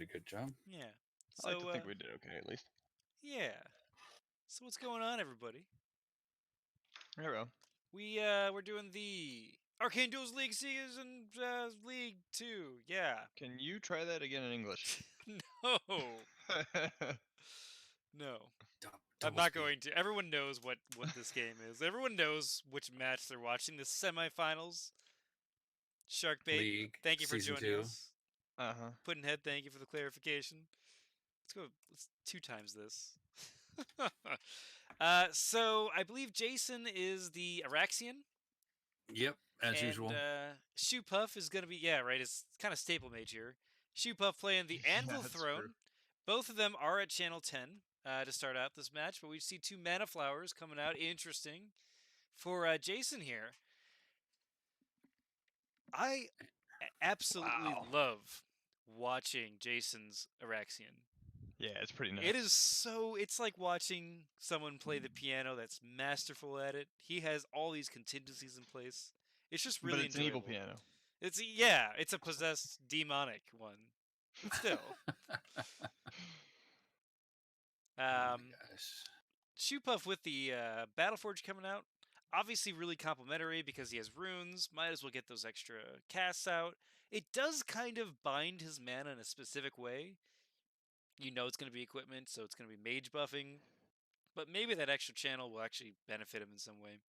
a good job. Yeah. I like to think we did okay, at least. Yeah. So what's going on, everybody? Hello. We're doing the Arcane Duels League Season League 2. Yeah. Can you try that again in English? No. No. I'm not going to. Everyone knows what this game is. Everyone knows which match they're watching. The SemiFinals. Sharkbait, League, thank you for Season joining 2. us. Uh-huh. Puddnhead, thank you for the clarification. Let's 2 times this. So I believe Jason is the Araxxian. Yep, as usual. Shoopuff is going to be, it's kind of staple mage here. Shoopuff playing the Anvil Throne. True. Both of them are at channel 10 to start out this match, but we see 2 mana flowers coming out. Interesting for Jason here. I absolutely love watching Jason's Araxxian. Yeah, it's pretty nice. It is it's like watching someone play the piano that's masterful at it. He has all these contingencies in place. It's just really enjoyable. An evil piano. It's a possessed demonic one. But still. Oh my gosh. Shoopuff with the Battleforge coming out. Obviously really complimentary because he has runes. Might as well get those extra casts out. It does kind of bind his mana in a specific way. You know it's going to be equipment, so it's going to be mage buffing. But maybe that extra channel will actually benefit him in some way.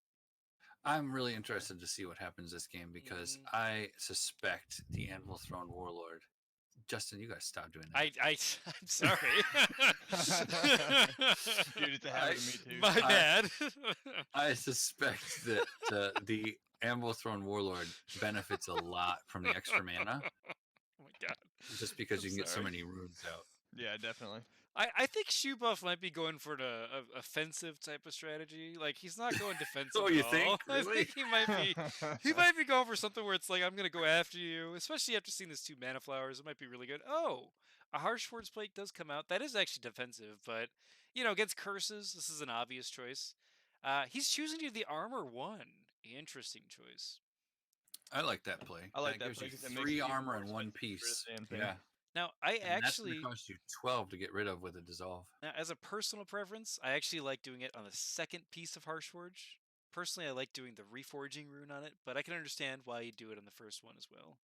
I'm really interested to see what happens this game because I suspect the Anvil Throne Warlord. Justin, you gotta stop doing that. I'm sorry. Dude, it's a habit of me too. My bad. I suspect that the Anvil Throne Warlord benefits a lot from the extra mana. Oh my god. Just because you can get so many runes out. Yeah, definitely. I think Shoopuff might be going for the offensive type of strategy. Like he's not going defensive. Oh, you think? Really? I think he might be going for something where it's like I'm gonna go after you, especially after seeing this 2 mana flowers. It might be really good. Oh, a Harsh Force Plate does come out. That is actually defensive, but against curses, this is an obvious choice. He's choosing to do the Armor 1. Interesting choice. I like that play. I like that gives play you 'cause it makes 3 it even armor more in one expensive to get rid of piece. the damn thing. Yeah. Now, That's gonna cost you 12 to get rid of with a dissolve. Now, as a personal preference, I actually like doing it on the second piece of Harshforge. Personally, I like doing the reforging rune on it, but I can understand why you do it on the first one as well.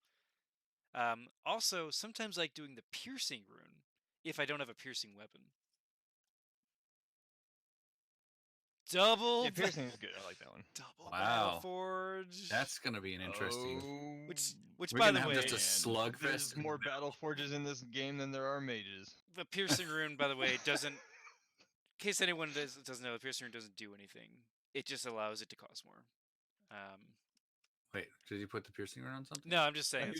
Also, sometimes I like doing the piercing rune if I don't have a piercing weapon. Piercing is good. I like that one. Double Wow. Battleforge. That's gonna be an interesting. Which We're by gonna the way, have just a slugfest. There's more Battleforges in this game than there are mages. The piercing rune, by the way, doesn't. In case anyone doesn't know, the piercing rune doesn't do anything. It just allows it to cost more. Wait, did you put the piercing rune on something? No, I'm just saying.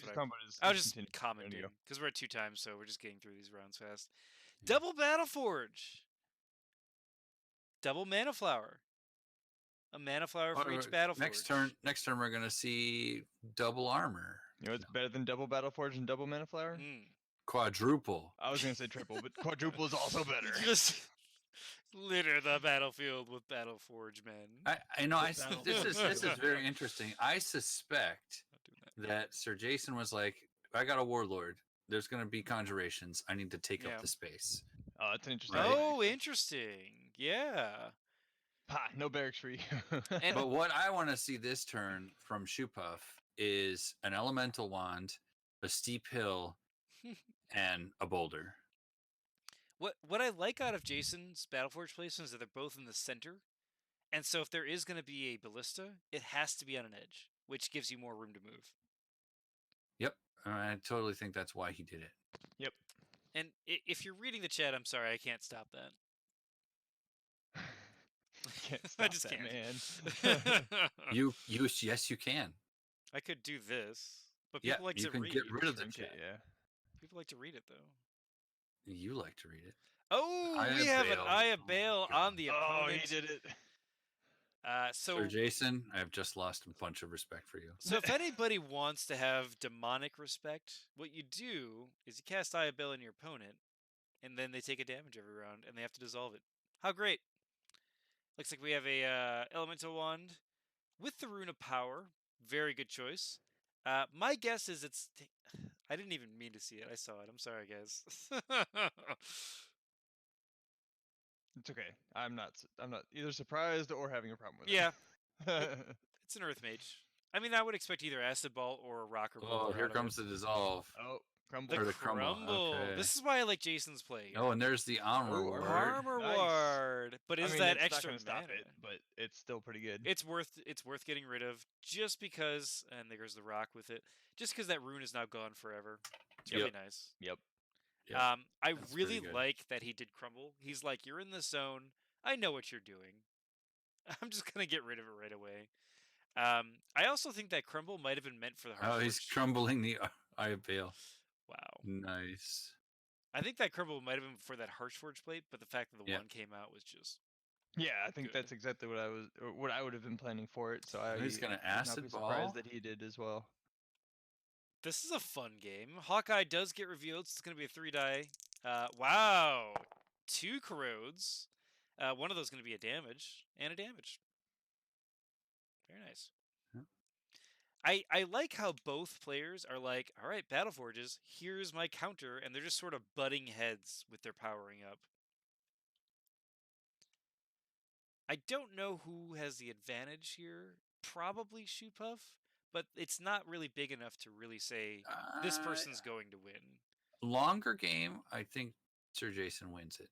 I was just commenting because we're at 2 times, so we're just getting through these rounds fast. Yeah. Double Battleforge. Double Mana Flower. A Mana Flower for each Battleforge. Next turn, we're gonna see double armor. You know what's better than double Battleforge and double Mana Flower? Quadruple. I was gonna say triple, but quadruple is also better. Just litter the battlefield with Battleforge men. I know. This is very interesting. I suspect that Sir Jason was like, I got a Warlord. There's going to be conjurations. I need to take up the space. Oh, that's interesting. Oh, interesting. Yeah. Ha, no barracks for you. But what I want to see this turn from Shoopuff is an elemental wand, a steep hill, and a boulder. What I like out of Jason's Battleforge placements is that they're both in the center. And so if there is going to be a ballista, it has to be on an edge, which gives you more room to move. Yep. I totally think that's why he did it. Yep. And if you're reading the chat, I'm sorry, I can't stop that. I just can't, man. Yes, you can. I could do this, but people like to read. You can get rid of the chat. Yeah. People like to read it though. You like to read it. Oh, we have an Eye of Bale on the opponent. Oh, he did it. Sir Jason, I have just lost a bunch of respect for you. So if anybody wants to have demonic respect, what you do is you cast Eye of Bale on your opponent, and then they take a damage every round, and they have to dissolve it. How great! Looks like we have a elemental wand with the rune of power. Very good choice. My guess is I didn't even mean to see it. I saw it. I'm sorry, guys. It's okay. I'm not either surprised or having a problem with Yeah. it. It's an Earth Mage. I mean, I would expect either Acid Ball or a Rocker Oh, Boulder here out comes of the it. dissolve. Oh, crumble. The Or the crumble. crumble, okay. This is why I like Jason's play. Oh, and there's the armor Oh, ward. Armor Nice. Ward. But is I mean, that it's extra not gonna mana? stop it, but it's still pretty good. It's worth getting rid of just because, and there's the rock with it. Just because that rune is now gone forever. It's really nice. Yep. Yep. I That's really pretty good. like that he did crumble. He's like, you're in the zone. I know what you're doing. I'm just gonna get rid of it right away. I also think that crumble might have been meant for the Harshforge. Oh, he's crumbling the Eye of Bale. Wow. Nice. I think that crumble might have been for that Harshforge plate, but the fact that the Yeah. one came out was just Yeah, I think good. that's exactly what I would have been planning for it. So I He's gonna would not acid be ball. surprised that he did as well. This is a fun game. Hawkeye does get revealed. It's going to be a 3-die. Wow. 2 corrodes. One of those going to be a damage and a damage. Very nice. Yeah. I like how both players are like, all right, Battle Forges, here's my counter, and they're just sort of butting heads with their powering up. I don't know who has the advantage here. Probably Shoopuff, but it's not really big enough to really say this person's going to win. Longer game, I think Sir Jason wins it.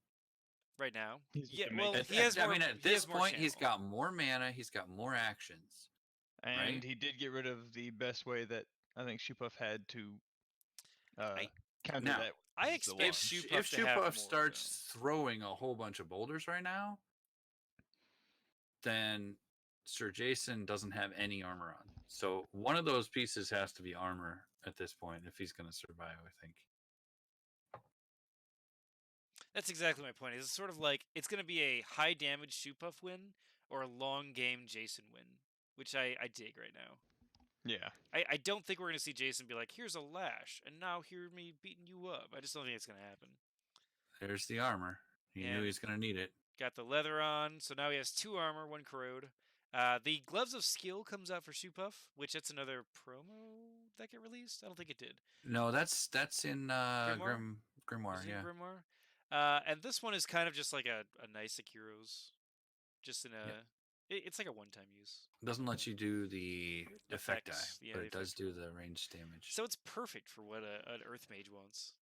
Right now? He's just Yeah, gonna well, make he has more. I mean, at he this has more point, he's channel. got more mana. He's got more actions. And Right? he did get rid of the best way that I think Shoopuff had to counter Now, that. I was the expect launch. Shoopuff If to have more, Shoopuff starts throwing a whole bunch of boulders right now, then Sir Jason doesn't have any armor on. So one of those pieces has to be armor at this point if he's going to survive, I think. That's exactly my point. It's sort of like it's going to be a high damage Shoopuff win or a long game Jason win, which I dig right now. Yeah. I don't think we're going to see Jason be like, here's a lash, and now hear me beating you up. I just don't think it's going to happen. There's the armor. He knew he was going to need it. Got the leather on, so now he has 2 armor, 1 corrode. The Gloves of Skill comes out for Shoopuff, which that's another promo that get released. I don't think it did. No, that's in Grimoire? Grimoire, Is it yeah. Grimoire? And this one is kind of just like a nice Akiro's. Just in a... Yep. It's like a one-time use. It doesn't let you do the effect die, Effects. Yeah, but the it does effect. do the ranged damage. So it's perfect for what an Earth Mage wants.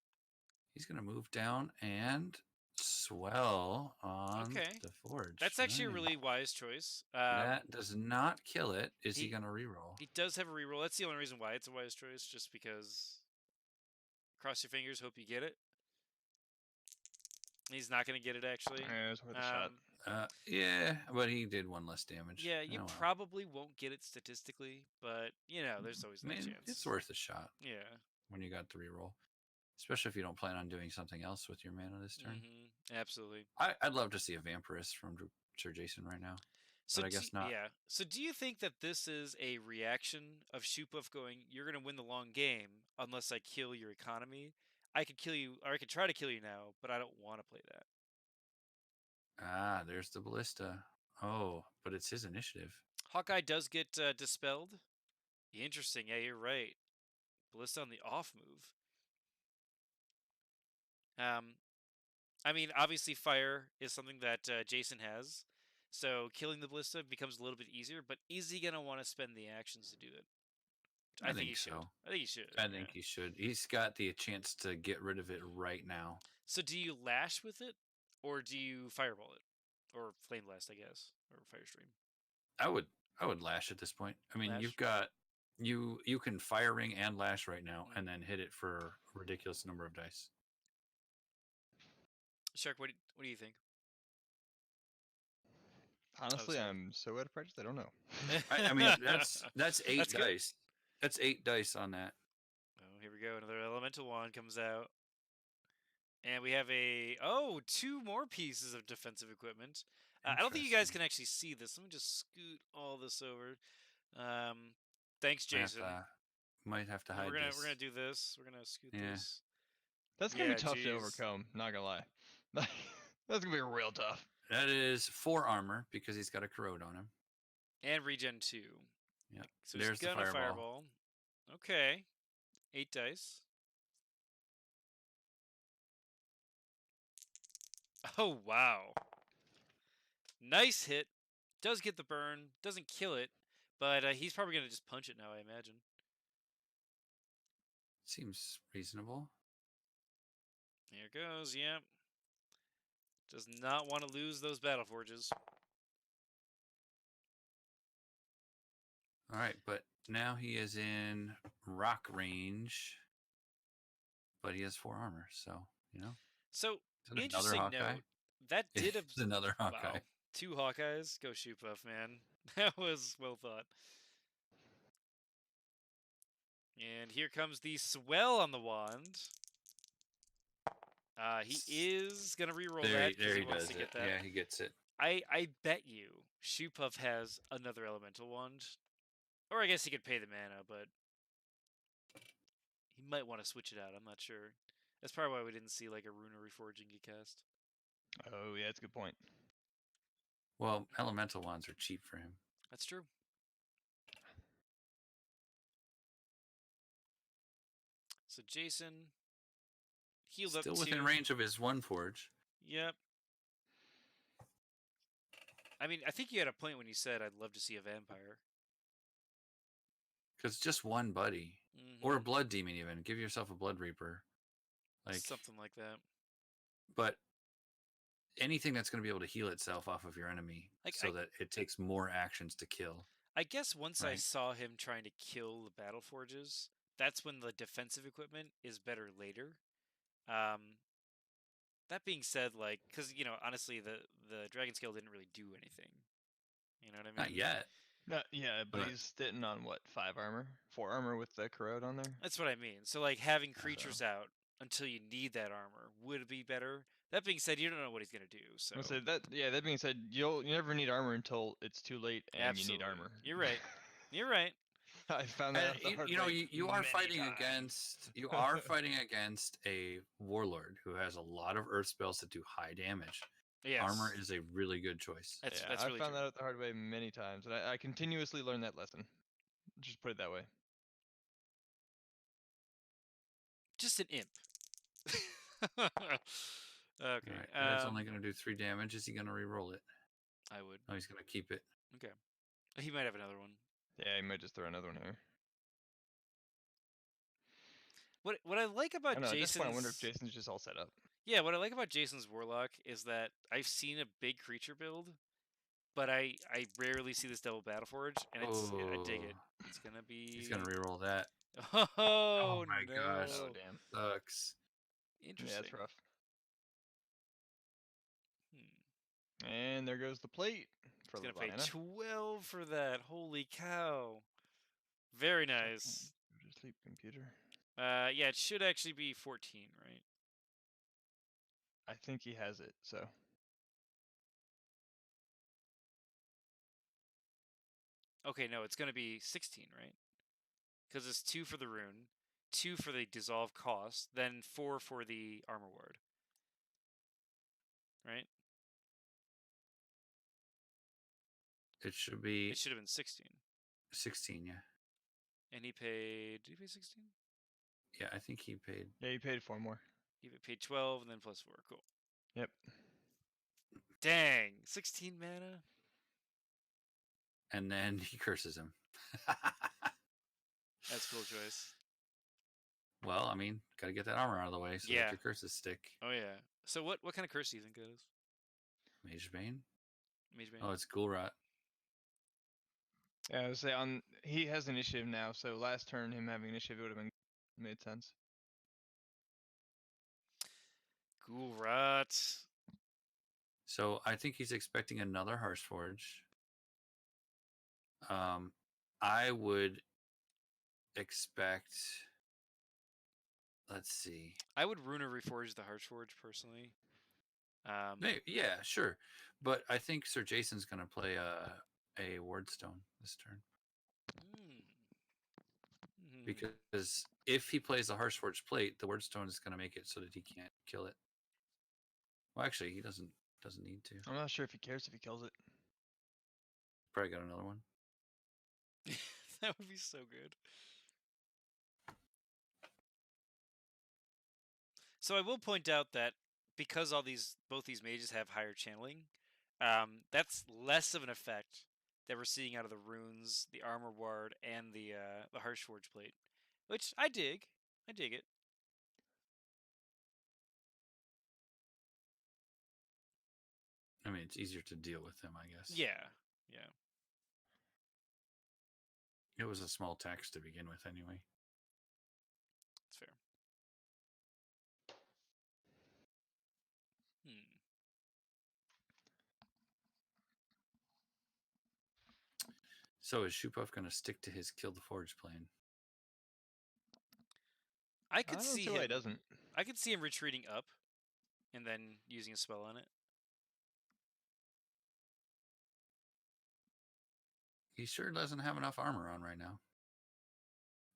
He's going to move down and swell on the forge. That's actually a really wise choice. That does not kill it. Is he he- going to reroll? He does have a reroll. That's the only reason why it's a wise choice, just because cross your fingers, hope you get it. He's not going to get it, actually. Yeah, it was worth a shot. Yeah, but he did 1 less damage. Yeah, you Oh, well. probably won't get it statistically, but, you know, there's always that chance. It's worth a shot Yeah. when you got the reroll. Especially if you don't plan on doing something else with your mana this turn. Absolutely. I'd love to see a Vampirist from Sir Jason right now. But I guess not. Yeah. So do you think that this is a reaction of Shoopuff going, you're going to win the long game unless I kill your economy? I could kill you, or I could try to kill you now, but I don't want to play that. Ah, there's the Ballista. Oh, but it's his initiative. Hawkeye does get dispelled. Interesting. Yeah, you're right. Ballista on the off move. I mean, obviously fire is something that Jason has. So killing the Ballista becomes a little bit easier, but is he going to want to spend the actions to do it? I think he should. I think he should. I think he should. He's got the chance to get rid of it right now. So do you lash with it, or do you fireball it? Or flame blast, I guess, or fire stream? I would lash at this point. I mean, Lash? you've got you can fire ring and lash right now, and then hit it for a ridiculous number of dice. Shark, what do you think? Honestly, I'm so out of practice, I don't know. I mean, that's 8 dice. That's 8 dice on that. Oh, here we go. Another elemental wand comes out. And we have 2 more pieces of defensive equipment. I don't think you guys can actually see this. Let me just scoot all this over. Thanks, Jason. Might have to hide this. We're gonna do this. We're gonna scoot this. That's gonna be tough to overcome. Not gonna lie. That's gonna be real tough. That is 4 armor because he's got a corrode on him. And regen 2. Yeah. So there's he's got the a fireball. Okay. 8 dice. Oh, wow. Nice hit. Does get the burn. Doesn't kill it. But he's probably going to just punch it now, I imagine. Seems reasonable. Here goes, yep. Does not want to lose those Battle Forges. All right, but now he is in rock range, but he has 4 armor, so, you know. So, Another interesting Hawkeye? note. That did It's another Hawkeye. Wow. 2 Hawkeyes. Go Shoopuff, man. That was well thought. And here comes the swell on the wand. He is going to reroll that because he wants to get that. Yeah, he gets it. I bet you Shoopuff has another elemental wand. Or I guess he could pay the mana, but he might want to switch it out. I'm not sure. That's probably why we didn't see like a Runa Reforging get cast. Oh, yeah, that's a good point. Well, elemental wands are cheap for him. That's true. So Jason healed up Still within range of his 1 forge. Yep. I mean, I think you had a point when you said I'd love to see a vampire. Because just one buddy. Or a blood demon even. Give yourself a blood reaper. Like something like that. But anything that's going to be able to heal itself off of your enemy that it takes more actions to kill. I guess once I saw him trying to kill the Battle Forges, that's when the defensive equipment is better later. That being said, like, because, you know, honestly, the Dragon Scale didn't really do anything. You know what I mean? Not yet. Yeah, but he's sitting on, what, 5 armor? 4 armor with the corrode on there? That's what I mean. So, like, having creatures out until you need that armor would be better. That being said, you don't know what he's going to do. So that being said, you never need armor until it's too late and you need armor. You're right. You're right. I found that out the hard way you are fighting times. against a warlord who has a lot of earth spells that do high damage. Yes. Armor is a really good choice. That's I really found true. that out the hard way many times, and I continuously learn that lesson. Just put it that way. Just an imp. Okay. Right. It's only going to do 3 damage. Is he going to re-roll it? I would. No, he's going to keep it. Okay. He might have another one. Yeah, he might just throw another one here. What I like about Jason's... At this point, I wonder if Jason's just all set up. Yeah, what I like about Jason's Warlock is that I've seen a big creature build, but I rarely see this double Battleforge, and I dig it. It's going to be... He's going to re-roll that. Oh my gosh. Oh, damn. Sucks. Interesting. Yeah, that's rough. And there goes the plate. He's going to pay 12 for that. Holy cow. Very nice. Sleep computer. Yeah, it should actually be 14, right? I think he has it, so. Okay, no, it's going to be 16, right? Because it's 2 for the rune, 2 for the dissolve cost, then 4 for the armor ward. Right? It should be... It should have been 16. 16, yeah. And he paid... Did he pay 16? Yeah, I think he paid... Yeah, he paid 4 more. He paid 12 and then plus 4. Cool. Yep. Dang. 16 mana? And then he curses him. That's a cool choice. Well, I mean, gotta get that armor out of the way so that your curses stick. Oh, yeah. So what kind of curse do you think that is? Mage Bane? Mage Bane? Oh, it's Ghoul Rot. Yeah, I would say he has initiative now, so last turn him having initiative would have made sense. Ghoul Rot. So I think he's expecting another Harshforge. I would expect... Let's see. I would Runa Reforge the Harshforge, personally. Maybe, yeah, sure. But I think Sir Jason's going to play a Wardstone this turn. Because if he plays the Harshforge plate, the Wardstone is going to make it so that he can't kill it. Well, actually, he doesn't need to. I'm not sure if he cares if he kills it. Probably got another one. That would be so good. So I will point out that because both these mages have higher channeling, that's less of an effect that we're seeing out of the runes, the armor ward, and the harsh forge plate, which I dig. I dig it. I mean, it's easier to deal with him, I guess. Yeah. It was a small tax to begin with, anyway. That's fair. So is Shoopuff going to stick to his kill the forge plan? I could see why he doesn't. I could see him retreating up and then using a spell on it. He sure doesn't have enough armor on right now.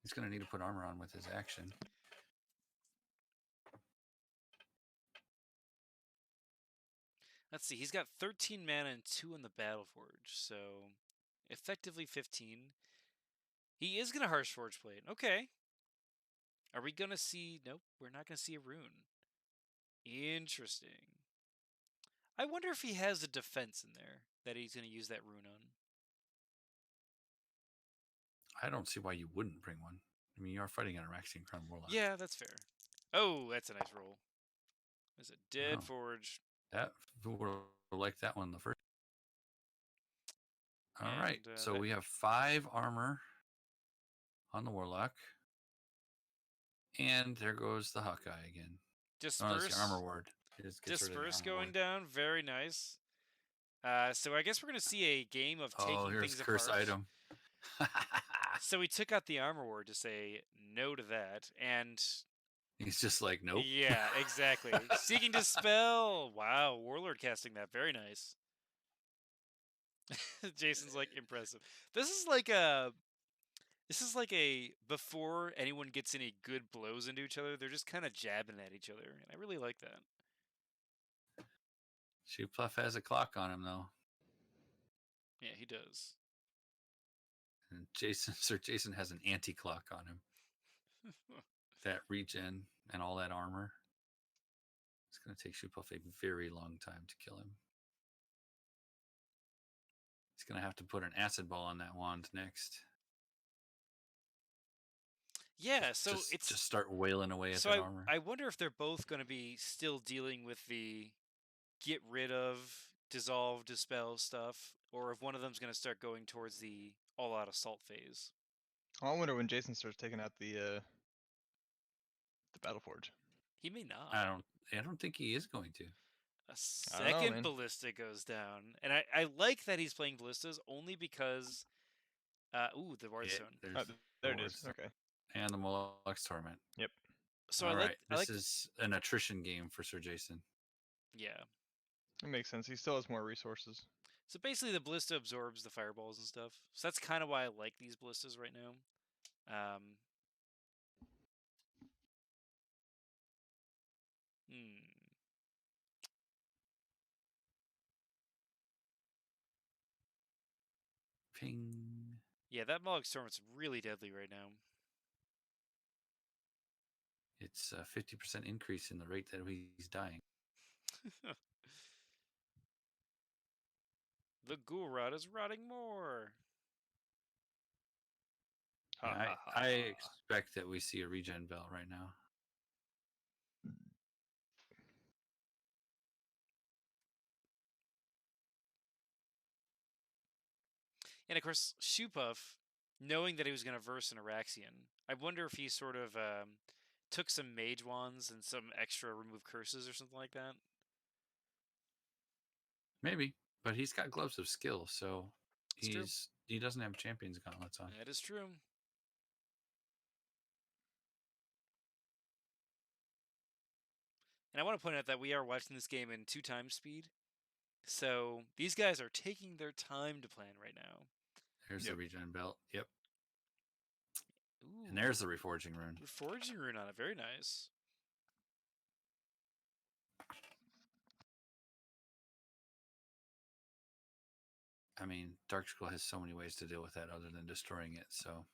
He's going to need to put armor on with his action. Let's see. He's got 13 mana and 2 in the Battle Forge, so effectively 15. He is going to Harsh Forge Plate. Okay. Are we going to see... Nope, we're not going to see a rune. Interesting. I wonder if he has a defense in there that he's going to use that rune on. I don't see why you wouldn't bring one. I mean, you are fighting an Araxxian Crown Warlock. Yeah, that's fair. Oh, that's a nice roll. There's a dead forge. That would like that one the first. All right, so we have 5 armor on the Warlock. And there goes the Hawkeye again. Disperse. The armor ward. Disperse going down. Very nice. So I guess we're going to see a game of taking here's things curse apart. item. So we took out the armor ward to say no to that, and he's just like, nope. Yeah, exactly. Seeking Dispel. Wow, Warlord casting that. Very nice. Jason's like impressive. This is like a before anyone gets any good blows into each other, they're just kind of jabbing at each other, and I really like that. Shoopuff has a clock on him though. Yeah, he does. And SirJason has an anti-clock on him. That regen and all that armor. It's going to take Shoopuff a very long time to kill him. He's going to have to put an acid ball on that wand next. Yeah, so it's just start wailing away at that armor. I wonder if they're both going to be still dealing with the get rid of, dissolve, dispel stuff, or if one of them's going to start going towards the all-out assault phase. I wonder when Jason starts taking out the Battle Forge. He may not. I don't think he is going to. A second ballista goes down, and I like that he's playing ballistas only because. The Wardstone. There it is. Okay. And the Moloch's Torment. Yep. So This is an attrition game for SirJason. Yeah. It makes sense. He still has more resources. So basically, the ballista absorbs the fireballs and stuff. So that's kind of why I like these ballistas right now. Ping. Yeah, that Moloch's Torment's really deadly right now. It's a 50% increase in the rate that he's dying. The Ghoul Rod is rotting more. I expect that we see a regen belt right now. And of course, Shoopuff, knowing that he was going to verse an Araxxian, I wonder if he sort of took some mage wands and some extra remove curses or something like that. Maybe, but he's got gloves of skill, so he doesn't have champion's gauntlets on. That is true. And I want to point out that we are watching this game in 2x speed. So these guys are taking their time to plan right now. There's the regen belt. Yep. Ooh. And there's the reforging rune. Reforging rune on it. Very nice. I mean, Darkskull has so many ways to deal with that other than destroying it, so...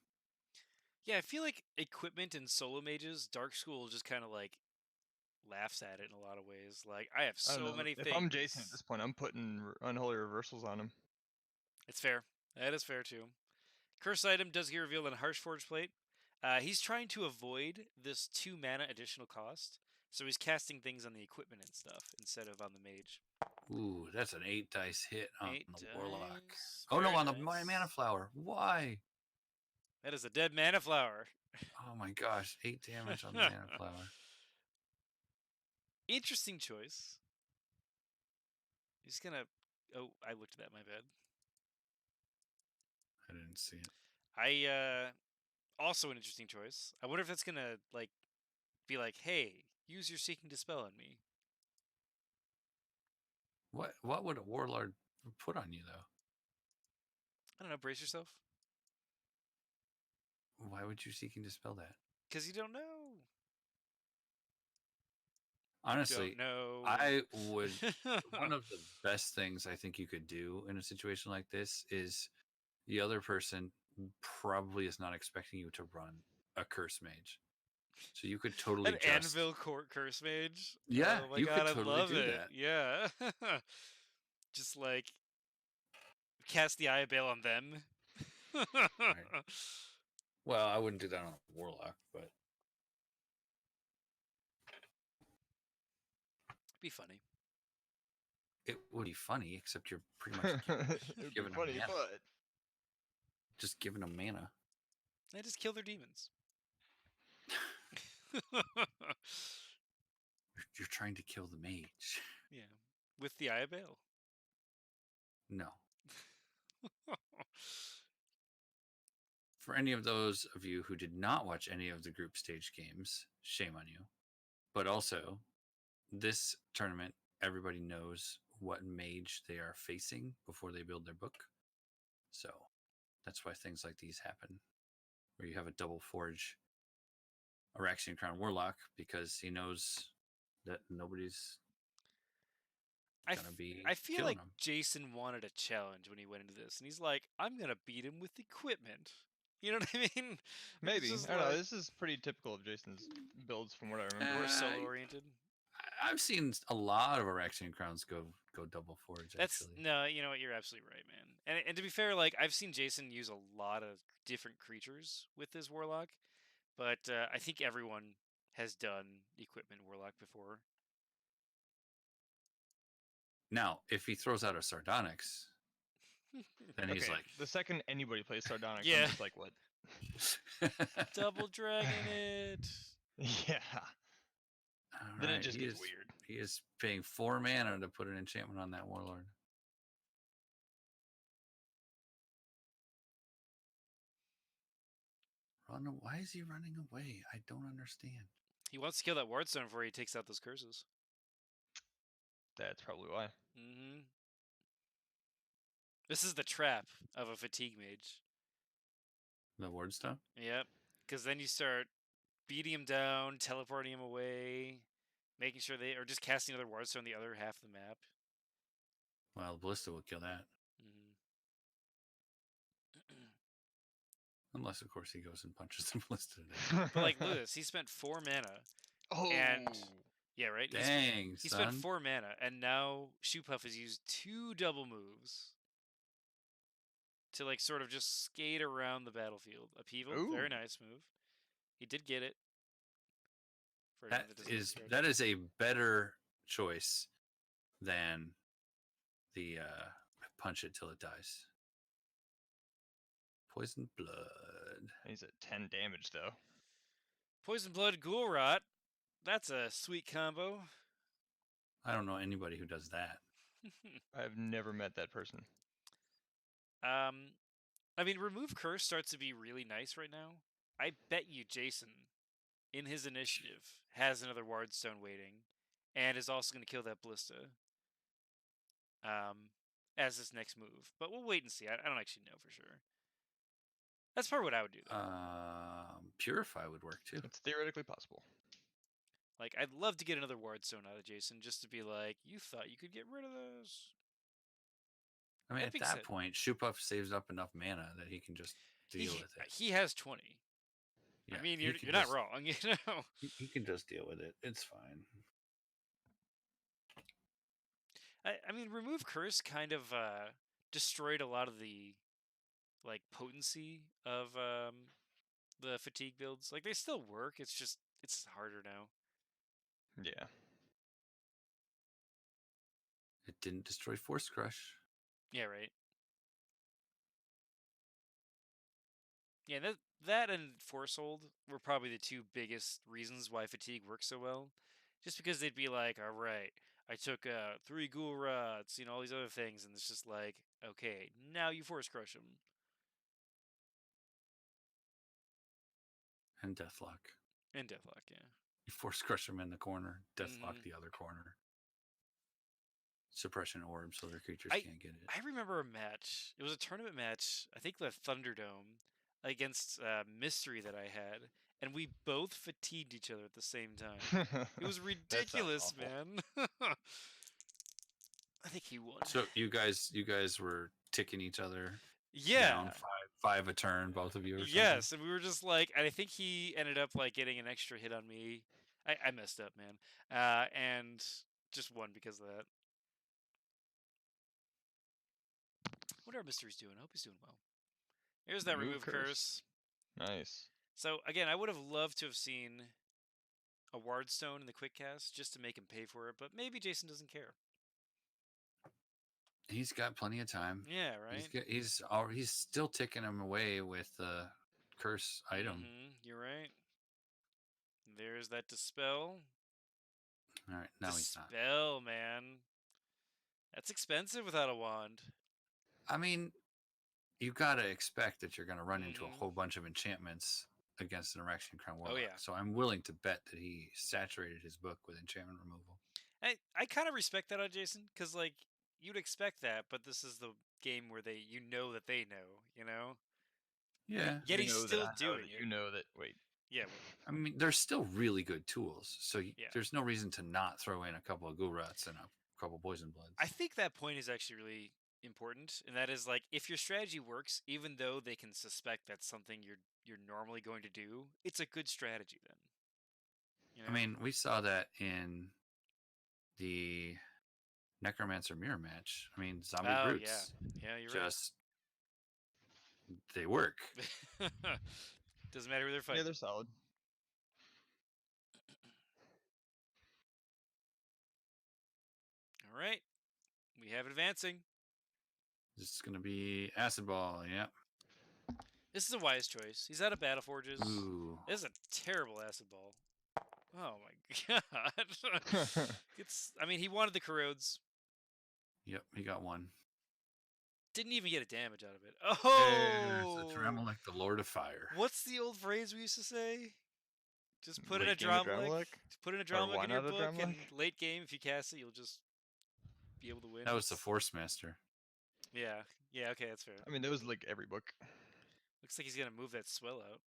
Yeah, I feel like equipment and solo mages, Darkskull will just kind of like laughs at it in a lot of ways. Like, I have I don't so know. many If things. I'm Jason at this point, I'm putting unholy reversals on him. It's fair. That is fair too. Curse item does get revealed on Harsh Forge Plate. He's trying to avoid this 2 mana additional cost, so he's casting things on the equipment and stuff instead of on the mage. Ooh, that's an 8 dice hit on 8 the Warlock. dice. Oh no, Very on the nice. Mana Flower. Why? That is a dead mana flower. Oh my gosh, 8 damage on the Mana Flower. Interesting choice. He's gonna. Oh, I looked at that. My bad. I didn't see it. Also an interesting choice. I wonder if that's gonna like be like, hey, use your Seeking Dispel on me. What would a Warlord put on you though? I don't know. Brace yourself. Why would you Seeking Dispel that? Because you don't know. Honestly, Don't know. I would. One of the best things I think you could do in a situation like this is the other person probably is not expecting you to run a Curse Mage. So you could totally An just Anvil Court Curse Mage. Yeah, Oh my you god, could totally I love do it. that. Yeah. Just like cast the Eye Bale on them. Well, I wouldn't do that on a Warlock, but Be funny. it would be funny, except you're pretty much It would be giving funny, them mana. but Just giving them mana. They just kill their demons. You're trying to kill the mage. Yeah. With the Eye of Bale. No. For any of those of you who did not watch any of the group stage games, shame on you. But also, this tournament, everybody knows what mage they are facing before they build their book. So that's why things like these happen, where you have a double forge Araxxian Crown Warlock, because he knows that nobody's gonna be I feel killing like him. Jason wanted a challenge when he went into this, and he's like, I'm gonna beat him with equipment. You know what I mean? maybe. Just I don't know. like- This is pretty typical of Jason's builds from what I remember. More Uh, solo oriented. I've seen a lot of Araxxian Crowns go double forge. That's Actually, no, you know what? You're absolutely right, man. And to be fair, like I've seen Jason use a lot of different creatures with this Warlock, but I think everyone has done equipment Warlock before. now if he throws out a Sardonyx, then he's Okay, like, the second anybody plays Sardonyx, Yeah. I'm just like, what? Double dragon it. Yeah. All Then it right, just he gets is- weird. He is paying 4 mana to put an enchantment on that Warlord. Why is he running away? I don't understand. He wants to kill that Wardstone before he takes out those curses. That's probably why. Mm-hmm. This is the trap of a fatigue mage. The ward stuff? Yep. Because then you start beating him down, teleporting him away, making sure they are just casting another Wardstone on the other half of the map. Well, Ballista will kill that. Unless, of course, he goes and punches the Ballista to death. But like Lewis, he spent 4 mana. Oh. And yeah, right. Dang, He son. spent 4 mana, and now Shoopuff has used 2 double moves to like sort of just skate around the battlefield. Upheaval, very Ooh. nice move. He did get it. For That anyone doesn't know is the that is a better choice than the punch it till it dies. Poison blood. He's at 10 damage, though. Poison Blood Ghoul Rot. That's a sweet combo. I don't know anybody who does that. I've never met that person. I mean, Remove Curse starts to be really nice right now. I bet you Jason, in his initiative, has another Wardstone waiting, and is also going to kill that Ballista as his next move. But we'll wait and see. I don't actually know for sure. That's probably what I would do, though. Purify would work too. It's theoretically possible. Like, I'd love to get another Wardstone out of Jason, just to be like, you thought you could get rid of this. I mean, That at being that said- point, Shoopuff saves up enough mana that he can just deal with it. He has 20. Yeah, I mean, he you're can not just- wrong, you know? He can just deal with it. It's fine. I mean, remove curse kind of destroyed a lot of the like potency of the fatigue builds. Like they still work. It's just it's harder now. Yeah. It didn't destroy Force Crush. Yeah, right. Yeah, that and Force Hold were probably the two biggest reasons why fatigue works so well. Just because they'd be like, all right, I took 3 ghoul rods, all these other things, and it's just like, okay, now you force crush them. And Deathlock. And Deathlock, yeah. You Force Crush them in the corner, Deathlock Mhm. the other corner. Suppression orb so their creatures can't get it. I remember a match. It was a tournament match. I think the Thunderdome against Mystery that I had, and we both fatigued each other at the same time. It was That sounds ridiculous, awful. man. I think he won. So you guys were ticking each other Yeah. down five a turn, both of you, or something? Yes, and we were just like, and I think he ended up like getting an extra hit on me. I messed up, man, and just won because of that. What are Mystery's doing? I hope he's doing well. Here's that remove curse. Nice. So again, I would have loved to have seen a Wardstone in the quick cast just to make him pay for it, but maybe Jason doesn't care. He's got plenty of time. Yeah, right. He's still ticking him away with the curse item. You're right. There's that dispel. All right, now he's not. Dispel, man. That's expensive without a wand. I mean, you gotta expect that you're gonna run into a whole bunch of enchantments against an Araxxian Crown Warlock. Oh yeah. So I'm willing to bet that he saturated his book with enchantment removal. I kind of respect that on Jason, because like you'd expect that, but this is the game where that they know. Yeah. Yet he's still doing it. You know that. Wait. Yeah. I mean, they're still really good tools, so Yeah. there's no reason to not throw in a couple of Ghoul Rats and a couple of Poison Bloods. I think that point is actually really important, and that is like if your strategy works, even though they can suspect that's something you're normally going to do, it's a good strategy then. I mean, we saw that in the Necromancer Mirror match. I mean, zombie brutes. Yeah, you're just they work. Doesn't matter who they're fighting. Yeah, they're solid. All right, we have advancing. This is gonna be Acid Ball. Yeah. This is a wise choice. He's out of Battle Forges. Ooh. This is a terrible Acid Ball. Oh my god. I mean, he wanted the corrodes. Yep, he got one. Didn't even get a damage out of it. Oh! There's a Dramelech, the Lord of Fire. What's the old phrase we used to say? Just put in a Late game of Dramelech. Put in a Dramelech in your book, Dramelech? and late game, if you cast it, you'll just be able to win. That was the Force Master. Yeah. Yeah, okay, that's fair. I mean, that was like every book. Looks like he's going to move that swell out.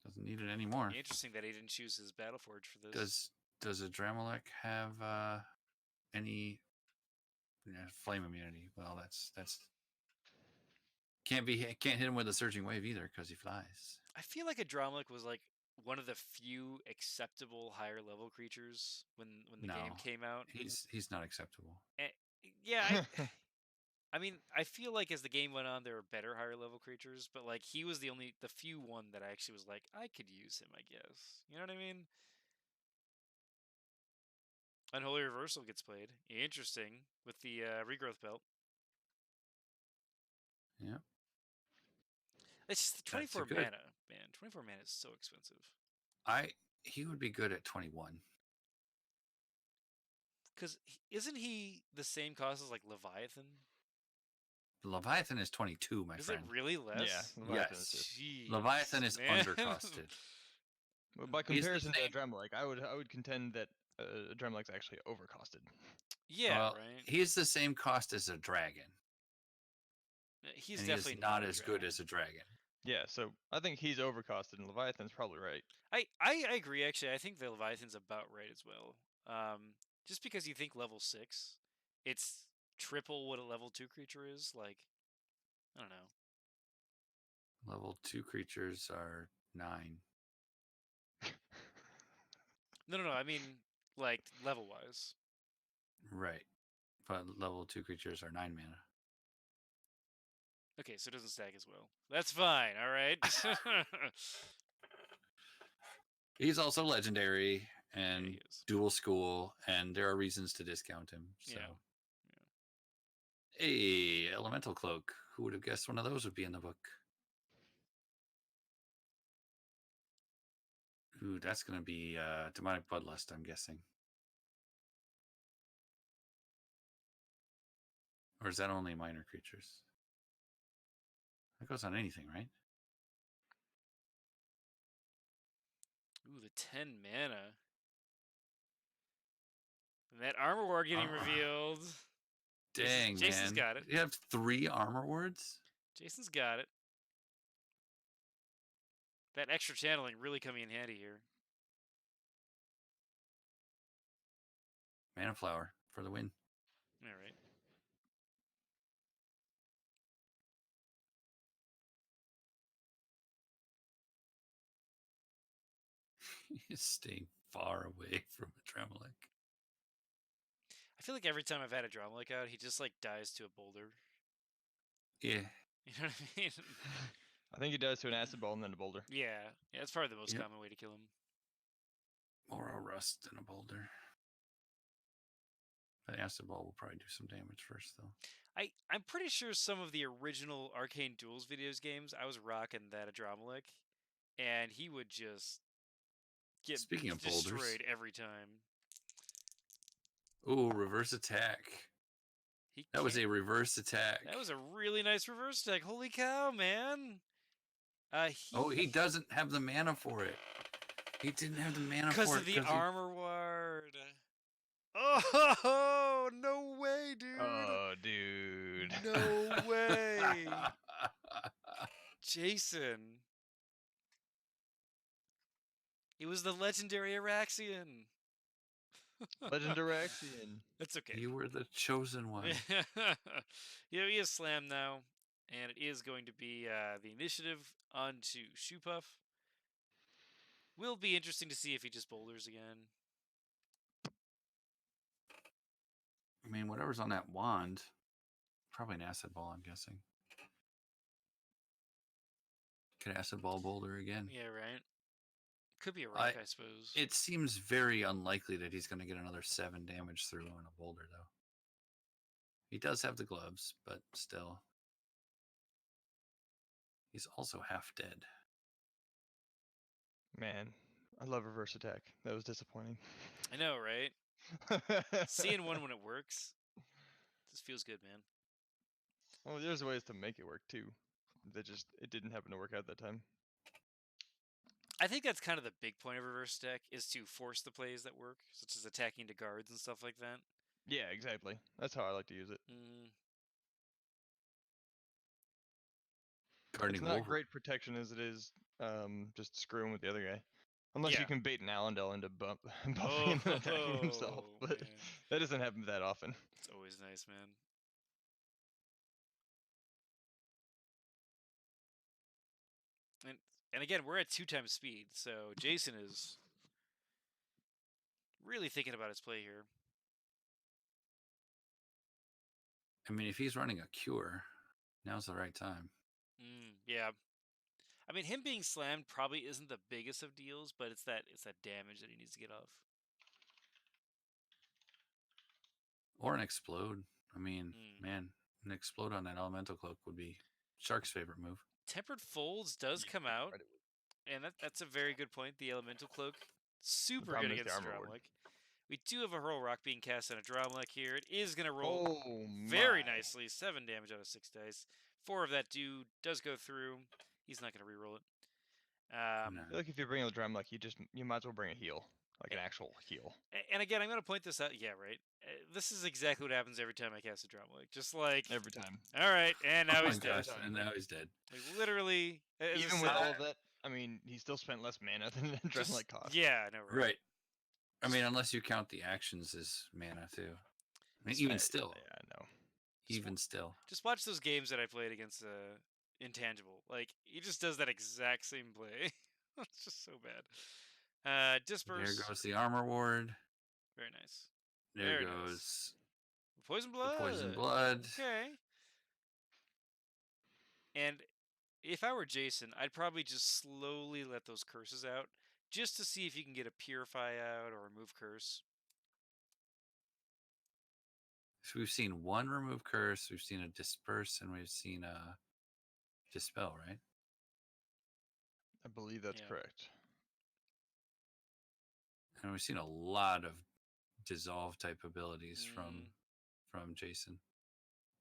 Doesn't need it anymore. Interesting that he didn't choose his Battle Forge for this. Does a Dramelech have any flame immunity? Well, that's can't hit him with a Surging Wave either because he flies. I feel like a Dramelech was like one of the few acceptable higher level creatures when the game came out. He's not acceptable. Yeah, I mean, I feel like as the game went on, there were better higher level creatures, but like he was the few one that I actually was like, I could use him, I guess. You know what I mean? Unholy Reversal gets played. Interesting with the regrowth belt. Yeah. It's just 24 mana, man. 24 mana is so expensive. He would be good at 21. Because isn't he the same cost as like Leviathan? Leviathan is 22, my friend. Is it really less? Yeah, Leviathan is Jeez, Leviathan is undercosted. Well, by comparison to a Dramelech, I would contend that Dramelech's actually overcosted. Yeah, well, right. He's the same cost as a dragon. He's definitely not as good as a dragon. Yeah, so I think he's overcosted, and Leviathan's probably right. I agree, actually. I think the Leviathan's about right as well. Just because you think level 6, it's triple what a level 2 creature is. Like, I don't know. Level 2 creatures are 9. No. I mean, like, level-wise. Right. But level 2 creatures are 9 mana. Okay, so it doesn't stack as well. That's fine, alright? He's also legendary and he is. dual school, and there are reasons to discount him. So, Yeah. hey, Elemental Cloak. Who would have guessed one of those would be in the book? Ooh, that's going to be Demonic Bloodlust, I'm guessing. Or is that only minor creatures? That goes on anything, right? Ooh, the 10 mana. And that Armor Ward getting revealed. Dang, Jason's man. got it. You have 3 Armor Wards? Jason's got it. That extra channeling really coming in handy here. Mana Flower for the win. All right. He's staying far away from a Tremelic. I feel like every time I've had a Dromelic out, he just like dies to a boulder. Yeah. You know what I mean? I think he does to an acid ball and then a boulder. Yeah, that's probably the most common way to kill him. Or a rust and a boulder. The acid ball will probably do some damage first, though. I'm pretty sure some of the original Arcane Duels videos games, I was rocking that Dromelic, and he would just get Speaking of destroyed boulders. every time. Ooh, reverse attack. That was a reverse attack. That was a really nice reverse attack. Holy cow, man! He doesn't have the mana for it. He didn't have the mana for it. Because of the Armor Ward. Oh, no way, dude. Oh, dude. No way. Jason. It was the legendary Araxxian. Legendary Araxxian. That's okay. You were the chosen one. He is slammed now, and it is going to be the initiative onto Shoopuff. Will be interesting to see if he just boulders again. I mean, whatever's on that wand, probably an acid ball, I'm guessing. Could acid ball boulder again? Yeah, right. Could be a rock, I suppose. It seems very unlikely that he's going to get another 7 damage through on a boulder, though. He does have the gloves, but still. He's also half dead. Man, I love reverse attack. That was disappointing. I know, right? Seeing one when it works just feels good, man. Well, there's ways to make it work too. It didn't happen to work out that time. I think that's kind of the big point of reverse deck, is to force the plays that work, such as attacking to guards and stuff like that. Yeah, exactly. That's how I like to use it. It's not great protection as it is just screwing with the other guy. Unless you can bait an Allendale into bumping him and attacking himself. But that doesn't happen that often. It's always nice, man. And again, we're at 2 times speed, so Jason is really thinking about his play here. I mean, if he's running a cure, now's the right time. Yeah. I mean, him being slammed probably isn't the biggest of deals, but it's that damage that he needs to get off. Or an explode. I mean, man, an explode on that elemental cloak would be Shark's favorite move. Tempered Folds does come out, and that's a very good point. The elemental cloak, super good against the Dromelic. We do have a Hurl Rock being cast on a Dromelic here. It is going to roll very nicely. 7 damage out of 6 dice. 4 of that does go through. He's not going to reroll it. I feel like if you bring a Dromelic, you might as well bring a heal. Like an actual heal. And again, I'm going to point this out. Yeah, right. This is exactly what happens every time I cast a Dromelic. Just like... Every time. All right, and now he's dead. And now he's dead. Like, literally... Even with all of that, I mean, he still spent less mana than the Dromelic cost. Yeah, I know, right? I mean, unless you count the actions as mana, too. I mean, even still. Yeah, I know. Even still. Just watch those games that I played against Intangible. Like, he just does that exact same play. It's just so bad. Disperse. There goes the Armor Ward. Very nice. There Very goes nice. Poison the blood. poison blood. Okay. And if I were Jason, I'd probably just slowly let those curses out, just to see if you can get a purify out or remove curse. So we've seen one remove curse, we've seen a disperse, and we've seen a dispel, right? I believe that's correct. And we've seen a lot of dissolve type abilities from Jason,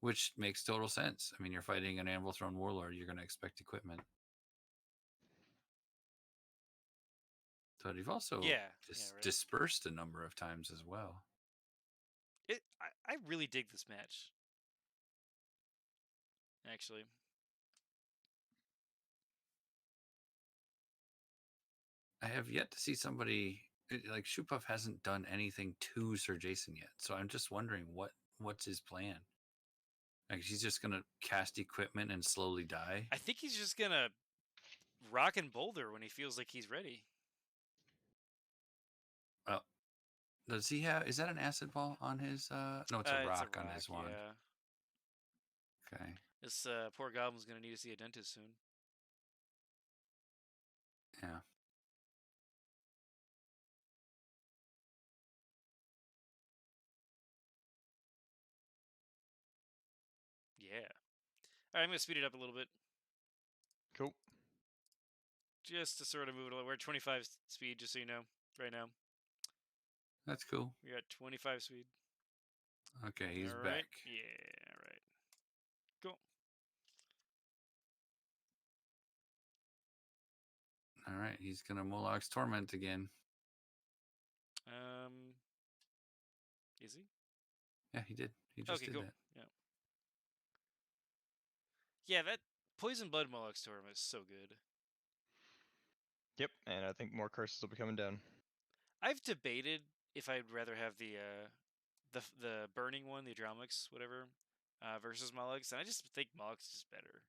which makes total sense. I mean, you're fighting an Anvil Throne Warlord, you're going to expect equipment. But you've also dispersed a number of times as well. I really dig this match. Actually. I have yet to see somebody like Shoopuff hasn't done anything to SirJason yet. So I'm just wondering what's his plan? Like he's just gonna cast equipment and slowly die? I think he's just gonna rock and boulder when he feels like he's ready. Well, does he have? Is that an acid ball on his? No, it's a rock on his wand. Yeah. Okay. This poor goblin's gonna need to see a dentist soon. Yeah. Yeah. All right, I'm gonna speed it up a little bit. Cool. Just to sort of move it along. We're at 25 speed, just so you know, right now. That's cool. We're at 25 speed. Okay, he's back. Yeah, all right. Cool. All right, he's gonna Moloch's Torment again. Is he? Yeah, he did. He just did that. Yeah. Yeah, that Poison Blood Moloch's Torment is so good. Yep, and I think more curses will be coming down. I've debated if I'd rather have the burning one, the Adramix, whatever, versus Moloch's, and I just think Moloch's is better.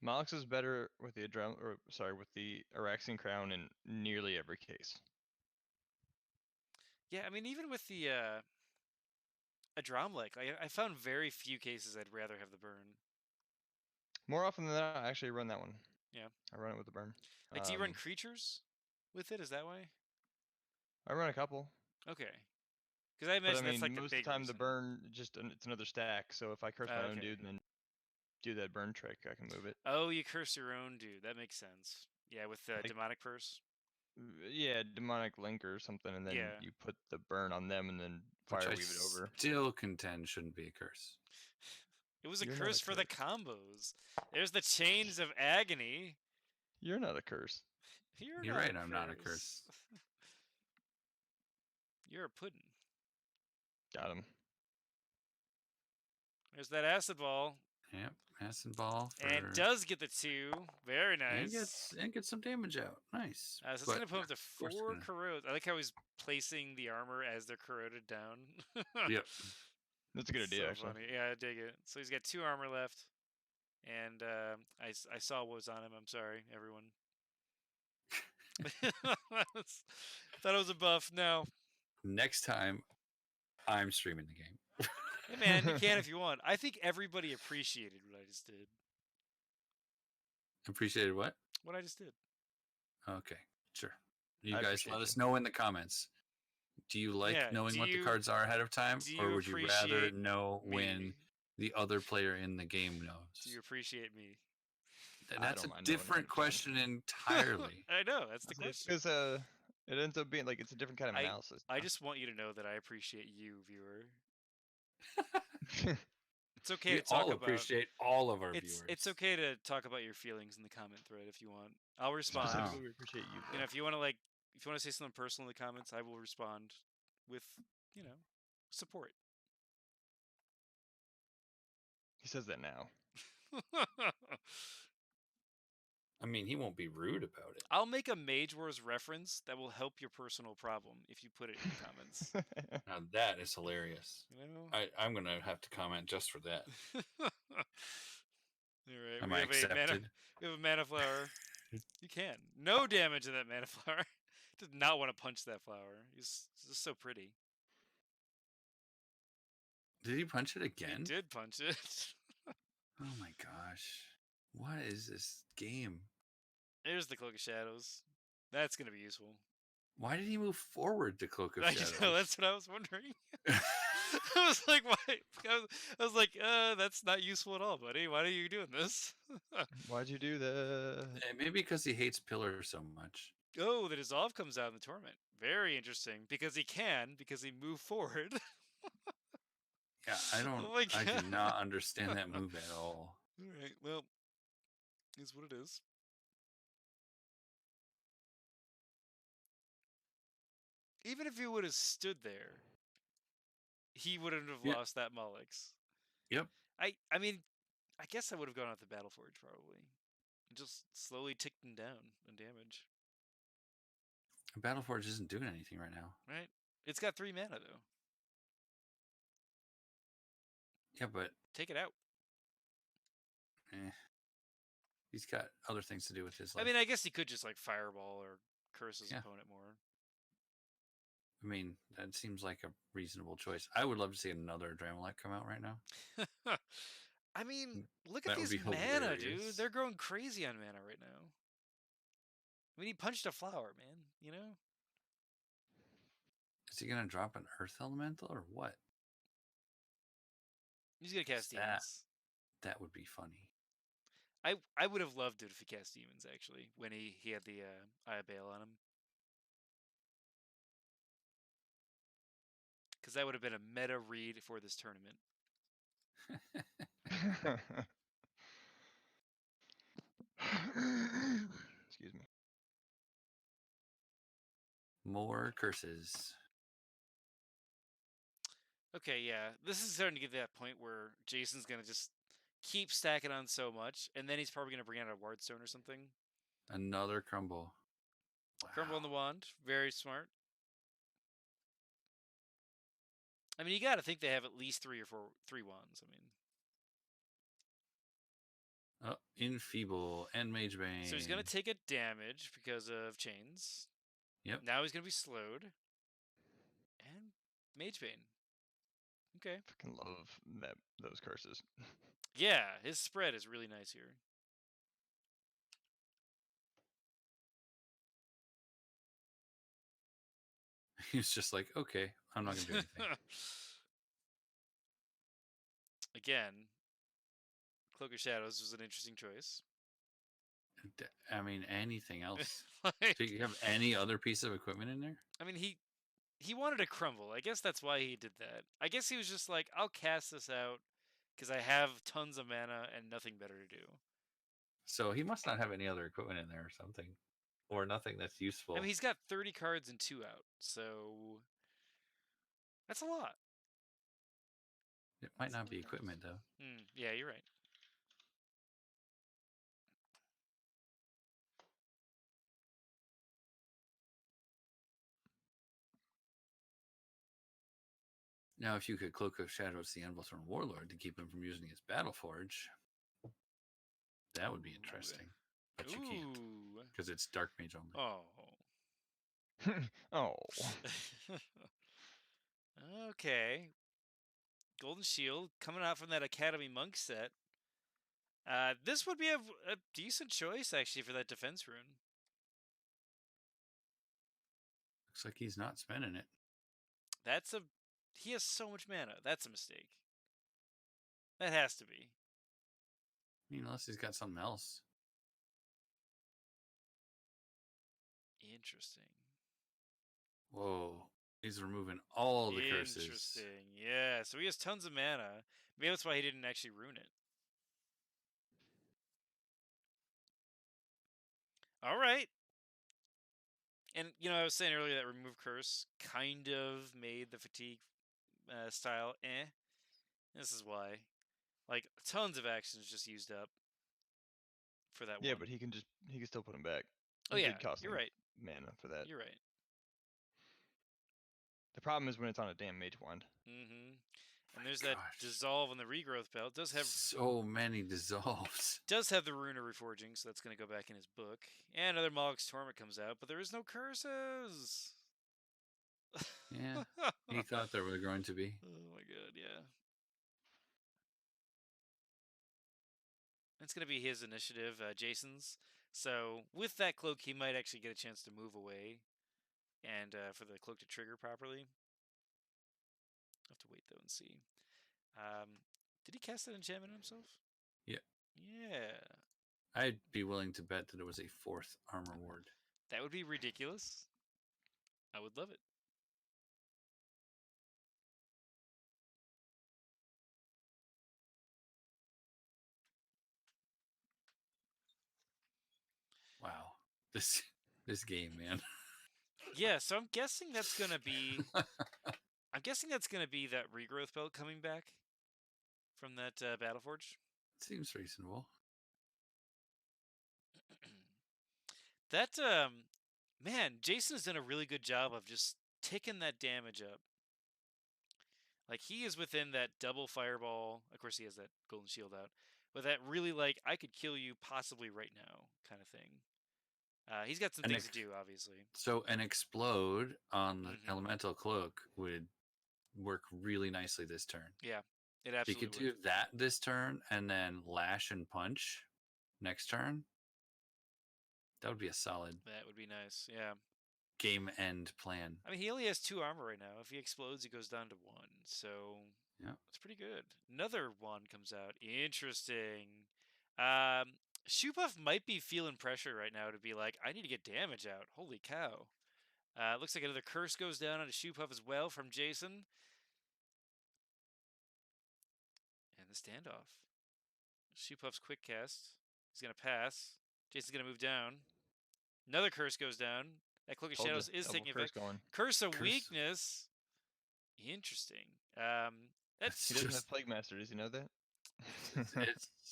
Moloch's is better with the with the Araxxian crown in nearly every case. Yeah, I mean, even with the Adramix, I found very few cases I'd rather have the burn. More often than not, I actually run that one. Yeah. I run it with the burn. Like, do you run creatures with it? Is that why? I run a couple. Okay. Because I imagine that's like most the big of the time reason. the burn it's another stack. So if I curse my own dude and then do that burn trick, I can move it. Oh, you curse your own dude. That makes sense. Yeah, with the demonic purse. Yeah, demonic link or something, and then you put the burn on them and then fire weave it over. Still contend shouldn't be a curse. It was a curse for the combos. There's the chains of agony. You're not a curse. You're right, I'm not a curse. You're a puddin. Got him. There's that acid ball. Yep, acid ball. And does get the 2. Very nice. And gets some damage out. Nice. So it's going to put up to 4 corrodes. I like how he's placing the armor as they're corroded down. Yep. That's a good idea, actually. Funny. Yeah, I dig it. So he's got 2 armor left. And I saw what was on him. I'm sorry, everyone. Thought it was a buff. No. Next time, I'm streaming the game. Hey man, you can if you want. I think everybody appreciated what I just did. Appreciated what? What I just did. Okay, sure. You guys let us know in the comments. Do you like knowing what the cards are ahead of time? Or would you rather know when the other player in the game knows? Do you appreciate me? That's a different question entirely. I know, that's the question. Because it ends up being like it's a different kind of analysis. I just want you to know that I appreciate you, viewer. It's okay to talk about. Appreciate all of our viewers. It's okay to talk about your feelings in the comment thread if you want. I'll respond. Specifically, we appreciate you. You know, if you want to say something personal in the comments, I will respond with, support. He says that now. I mean, he won't be rude about it. I'll make a Mage Wars reference that will help your personal problem if you put it in the comments. Now that is hilarious. I'm going to have to comment just for that. All right. Am I accepted? We have a mana flower. You can. No damage to that mana flower. Does not want to punch that flower. He's just so pretty. Did he punch it again? He did punch it. Oh my gosh. What is this game? There's the Cloak of Shadows. That's going to be useful. Why did he move forward to Cloak of Shadows? That's what I was wondering. I was like, why? I was like, that's not useful at all, buddy. Why are you doing this? Why'd you do that? Maybe because he hates Pillar so much. Oh, the Dissolve comes out in the tournament. Very interesting. Because he moved forward. Yeah, I do not understand that move at all. Alright, well, is what it is. Even if he would have stood there, he wouldn't have lost that Mullix. Yep. I mean, I guess I would have gone out the Battleforge probably. And just slowly ticked him down on damage. Battleforge isn't doing anything right now. Right? It's got 3 mana though. Yeah, but take it out. He's got other things to do with his life. I mean, I guess he could just like Fireball or curse his opponent more. I mean, that seems like a reasonable choice. I would love to see another Dramelech come out right now. I mean, look at these mana, dude. They're going crazy on mana right now. I mean, he punched a flower, man. You know? Is he going to drop an Earth Elemental or what? He's going to cast Demons. That would be funny. I would have loved it if he cast Demons, actually, when he had the Eye of Bale on him. Because that would have been a meta read for this tournament. Excuse me. More curses. Okay, yeah. This is starting to get to that point where Jason's going to just keep stacking on so much, and then he's probably going to bring out a Wardstone or something. Another Crumble. Wow. Crumble on the wand. Very smart. I mean, you got to think they have at least 3 wands. I mean. Enfeeble and Mage Bane. So he's going to take a damage because of chains. Yep. Now he's going to be slowed. And Mage Bane. Okay. Fucking love those curses. Yeah, his spread is really nice here. He's just like, okay, I'm not going to do anything. Again, Cloak of Shadows was an interesting choice. I mean, anything else? Do you have any other piece of equipment in there? I mean, he wanted to crumble. I guess that's why he did that. I guess he was just like, I'll cast this out because I have tons of mana and nothing better to do. So he must not have any other equipment in there or something. Or nothing that's useful. I mean, he's got 30 cards and 2 out. So that's a lot. It might not be equipment, though. Yeah, you're right. Now, if you could Cloak of Shadows the Anvil Thorn Warlord to keep him from using his Battleforge, that would be interesting. But you can't. Because it's Dark Mage only. Oh. Okay. Golden Shield coming out from that Academy Monk set. This would be a decent choice, actually, for that defense rune. Looks like he's not spending it. He has so much mana. That's a mistake. That has to be. I mean, unless he's got something else. Interesting. Whoa. He's removing all the curses. Interesting. Yeah. So he has tons of mana. Maybe that's why he didn't actually ruin it. All right. And, you know, I was saying earlier that remove curse kind of made the fatigue style This is why. Like, tons of actions just used up for that one. Yeah, but he can still put him back. Oh, yeah. You're right. Mana for that. You're right. The problem is when it's on a damn mage wand. And there's that dissolve on the regrowth belt. It does have so many dissolves. Does have the rune of reforging, so that's going to go back in his book. And another Moloch's Torment comes out, but there is no curses. Yeah, he thought there were going to be. Oh my god, yeah. It's going to be his initiative, Jason's. So with that cloak, he might actually get a chance to move away, and for the cloak to trigger properly. I'll have to wait though and see. Did he cast that enchantment on himself? Yeah. Yeah. I'd be willing to bet that it was a 4th armor ward. That would be ridiculous. I would love it. Wow. This game, man. Yeah, so I'm guessing that's gonna be that regrowth belt coming back from that Battleforge. Seems reasonable. That man, Jason has done a really good job of just ticking that damage up. Like, he is within that double fireball. Of course, he has that golden shield out, but that really, like, I could kill you possibly right now kind of thing. He's got some things to do, obviously. So an explode on the elemental cloak would work really nicely this turn. Yeah, it absolutely You could do that this turn and then lash and punch next turn. That would be a solid. That would be nice. Yeah. Game end plan. I mean, he only has 2 armor right now. If he explodes, he goes down to 1. So yeah, it's pretty good. Another wand comes out. Interesting. Shoopuff might be feeling pressure right now to be like, I need to get damage out. Holy cow. Looks like another curse goes down on a Shoopuff as well from Jason. And the standoff. Shoopuff's quick cast. He's going to pass. Jason's going to move down. Another curse goes down. That Cloak of Shadows is taking effect. Curse of Weakness. Interesting. He doesn't have Plague Master. Does he know that?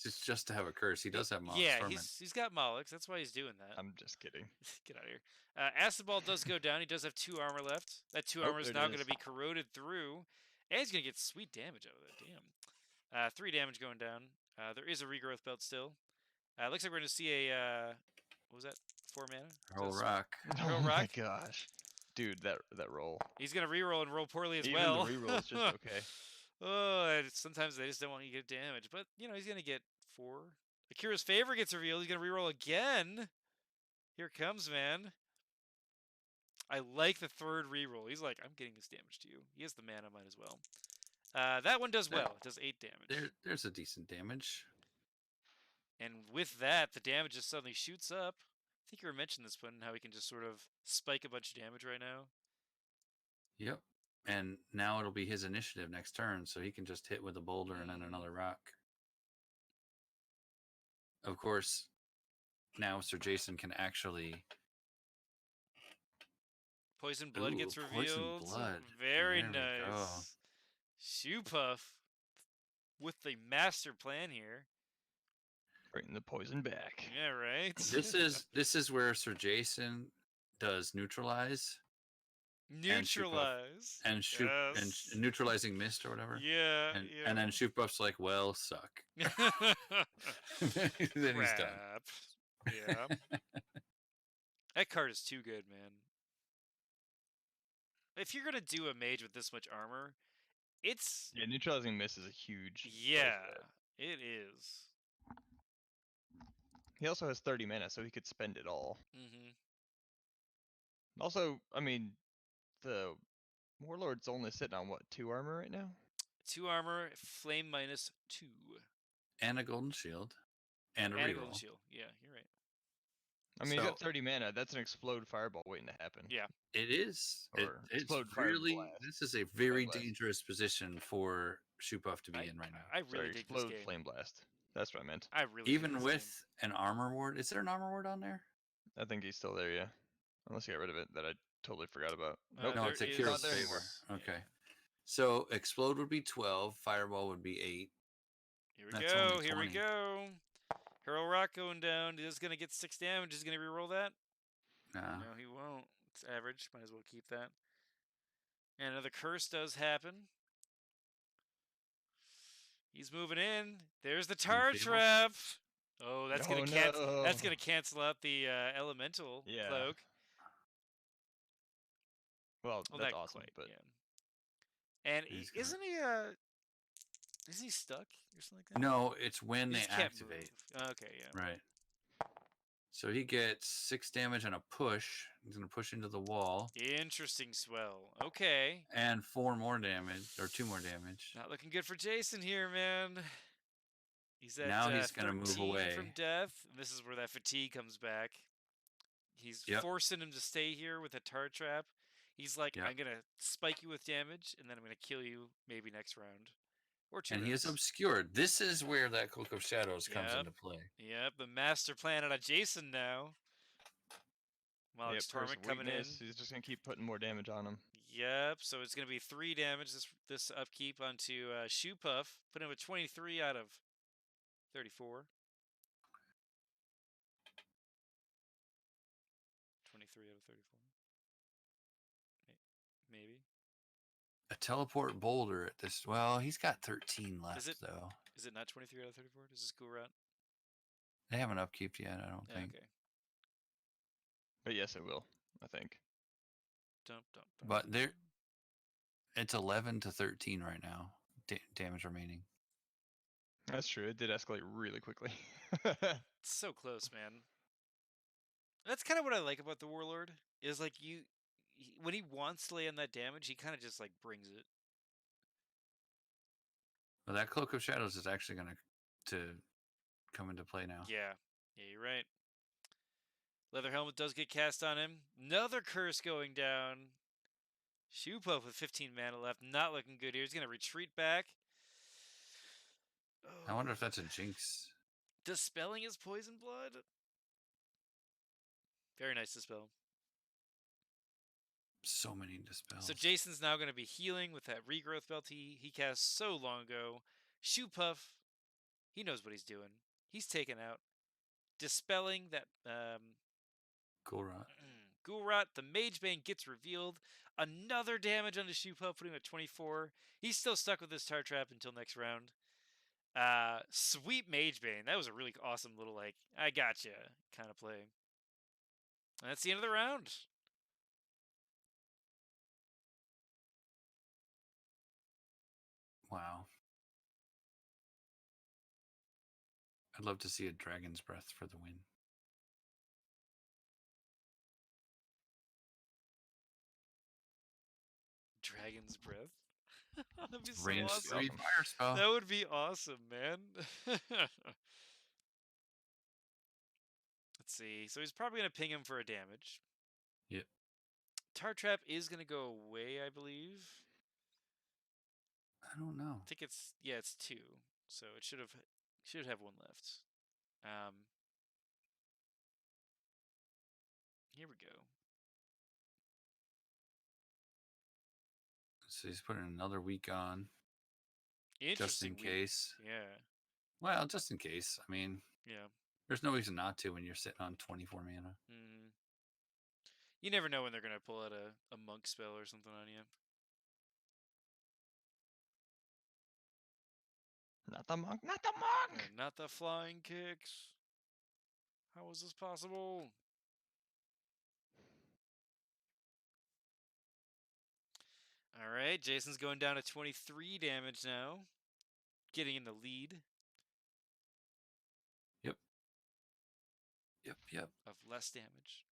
It's just to have a curse. He does have Moloch. Yeah, he's got Moloch. That's why he's doing that. I'm just kidding. Get out of here. Acid Ball does go down. He does have 2 armor left. That 2 armor is now going to be corroded through. And he's going to get sweet damage out of that. Damn. 3 damage going down. There is a regrowth belt still. Looks like we're going to see a... what was that? 4 mana? Rock. Oh my gosh. Dude, that roll. He's going to reroll and roll poorly as well. Even the reroll is just okay. Oh, sometimes they just don't want you to get damage. But, you know, he's going to get 4. Akira's Favor gets revealed. He's going to reroll again. Here it comes, man. I like the 3rd reroll. He's like, I'm getting this damage to you. He has the mana, might as well. That one does well. It does 8 damage. There's a decent damage. And with that, the damage just suddenly shoots up. I think you were mentioning this one, how he can just sort of spike a bunch of damage right now. Yep. And now it'll be his initiative next turn, so he can just hit with a boulder and then another rock. Of course, now Sir Jason can actually... Poison Blood gets revealed. Poison Blood. Very nice. Shoopuff with the master plan here. Bring the poison back. Yeah, right. This is where Sir Jason does neutralize. Neutralize. And shoot and neutralizing mist or whatever. Yeah. And then Shoopuff's like, well, suck. Then he's done. Yeah. That card is too good, man. If you're gonna do a mage with this much armor, it's neutralizing mist is a huge. Yeah, it is. He also has 30 mana, so he could spend it all. Also, I mean, the Warlord's only sitting on, what, 2 armor right now? 2 armor, flame minus 2. And a golden shield. And a reroll. Golden shield. Yeah, you're right. I mean, you got 30 mana. That's an explode fireball waiting to happen. Yeah. It is. It's really... This is a very dangerous position for Shoopuff to be in right now. I really dig this game. Flame blast. That's what I meant. I really Even with an armor ward. Is there an armor ward on there? I think he's still there, yeah. Unless you got rid of it, that I totally forgot about. Nope. No, it's Akira's Favor. Okay. So explode would be 12. Fireball would be 8. Here we go. Hero Rock going down. He's going to get 6 damage. He's going to reroll that? No, he won't. It's average. Might as well keep that. And another curse does happen. He's moving in. There's the tar trap. Oh, that's gonna cancel out the elemental cloak. Well, that's awesome. But yeah. And isn't he Is he stuck or something like that? No, it's when He they just can't activate. move. Okay, yeah. Right. So he gets 6 damage and a push. He's going to push into the wall. Interesting swell. Okay. And 4 more damage, or 2 more damage. Not looking good for Jason here, man. He's at now he's going to move 13 away. from death. This is where that fatigue comes back. He's forcing him to stay here with a tar trap. He's like, I'm going to spike you with damage, and then I'm going to kill you maybe next round. Or 2 rounds. He is obscured. This is where that Cloak of Shadows comes into play. Yep, the master plan out of Jason now. Malak's Torment coming in. He's just going to keep putting more damage on him. Yep, so it's going to be 3 damage this upkeep onto Shoopuff. Put him with 23 out of 34. 23 out of 34. Maybe. A teleport boulder at this. Well, he's got 13 left, though. Is it not 23 out of 34? Does this go around? They haven't upkeeped yet, I don't think. Okay. But yes, it will, I think. But it's 11 to 13 right now. Damage remaining. That's true. It did escalate really quickly. It's so close, man. That's kind of what I like about the Warlord. Is like when he wants to lay on that damage, he kind of just like brings it. Well, that Cloak of Shadows is actually going to come into play now. Yeah, you're right. Leather Helmet does get cast on him. Another curse going down. Shoopuff with 15 mana left. Not looking good here. He's going to retreat back. I wonder if that's a jinx. Dispelling his poison blood. Very nice dispel. So many dispels. So Jason's now going to be healing with that regrowth belt he cast so long ago. Shoopuff, he knows what he's doing. He's taken out. Dispelling that Ghoulrot. Ghoulrot, the Magebane gets revealed. Another damage on the Shoopuff, putting him at 24. He's still stuck with this tar trap until next round. Sweet Magebane. That was a really awesome little, like, I gotcha kind of play. And that's the end of the round. Wow. I'd love to see a Dragon's Breath for the win. Dragon's Breath? That'd be so Range awesome. 3 fire spell. That would be awesome, man. Let's see. So he's probably going to ping him for a damage. Yep. Tar Trap is going to go away, I believe. I don't know. I think it's 2. So it should have 1 left. Here we go. So he's putting another week on. Just in case. Yeah. Well, just in case. I mean, yeah. There's no reason not to when you're sitting on 24 mana. Mm-hmm. You never know when they're going to pull out a monk spell or something on you. Not the monk, not the monk! Not the flying kicks. How is this possible? All right, Jason's going down to 23 damage now. Getting in the lead. Yep. Of less damage.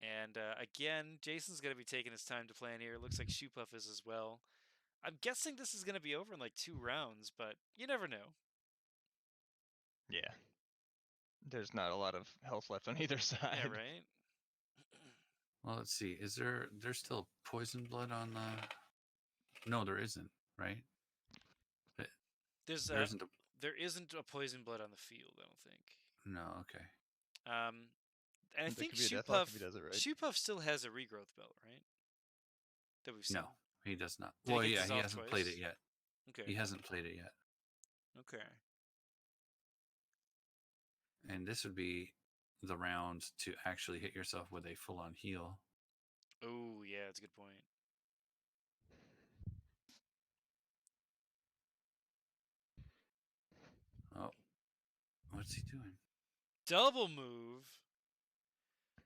And again, Jason's going to be taking his time to plan here. Looks like Shoopuff is as well. I'm guessing this is going to be over in like 2 rounds, but you never know. Yeah. There's not a lot of health left on either side. Yeah, right? Well, let's see. There's still poison blood on the... No, there isn't, right? There isn't a poison blood on the field, I don't think. No, okay. And I think Shoopuff still has a regrowth belt, right? That we've seen. No, he does not. Well, yeah, he hasn't played it yet. Okay. He hasn't played it yet. Okay. And this would be the round to actually hit yourself with a full-on heal. Oh, yeah, that's a good point. Oh, what's he doing? Double move?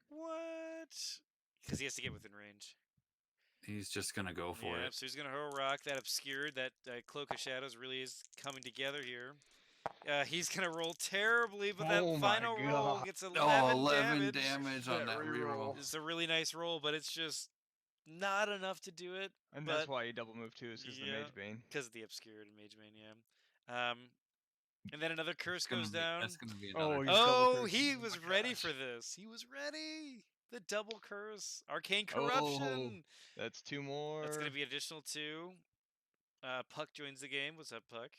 What? Because he has to get within range. He's just gonna go for it. So he's gonna hurl rock. That obscured. That Cloak of Shadows really is coming together here. He's gonna roll terribly, but that final roll gets 11 damage on that reroll. It's a really nice roll, but it's just not enough to do it. And that's why you double move too, is because of the Mage Bane. Because of the obscured Mage Bane, yeah. And then another curse goes down. That's gonna be another. Oh, he was ready for this. He was ready. The double curse, Arcane Corruption. That's 2 more. That's gonna be additional 2. Puck joins the game. What's up, Puck?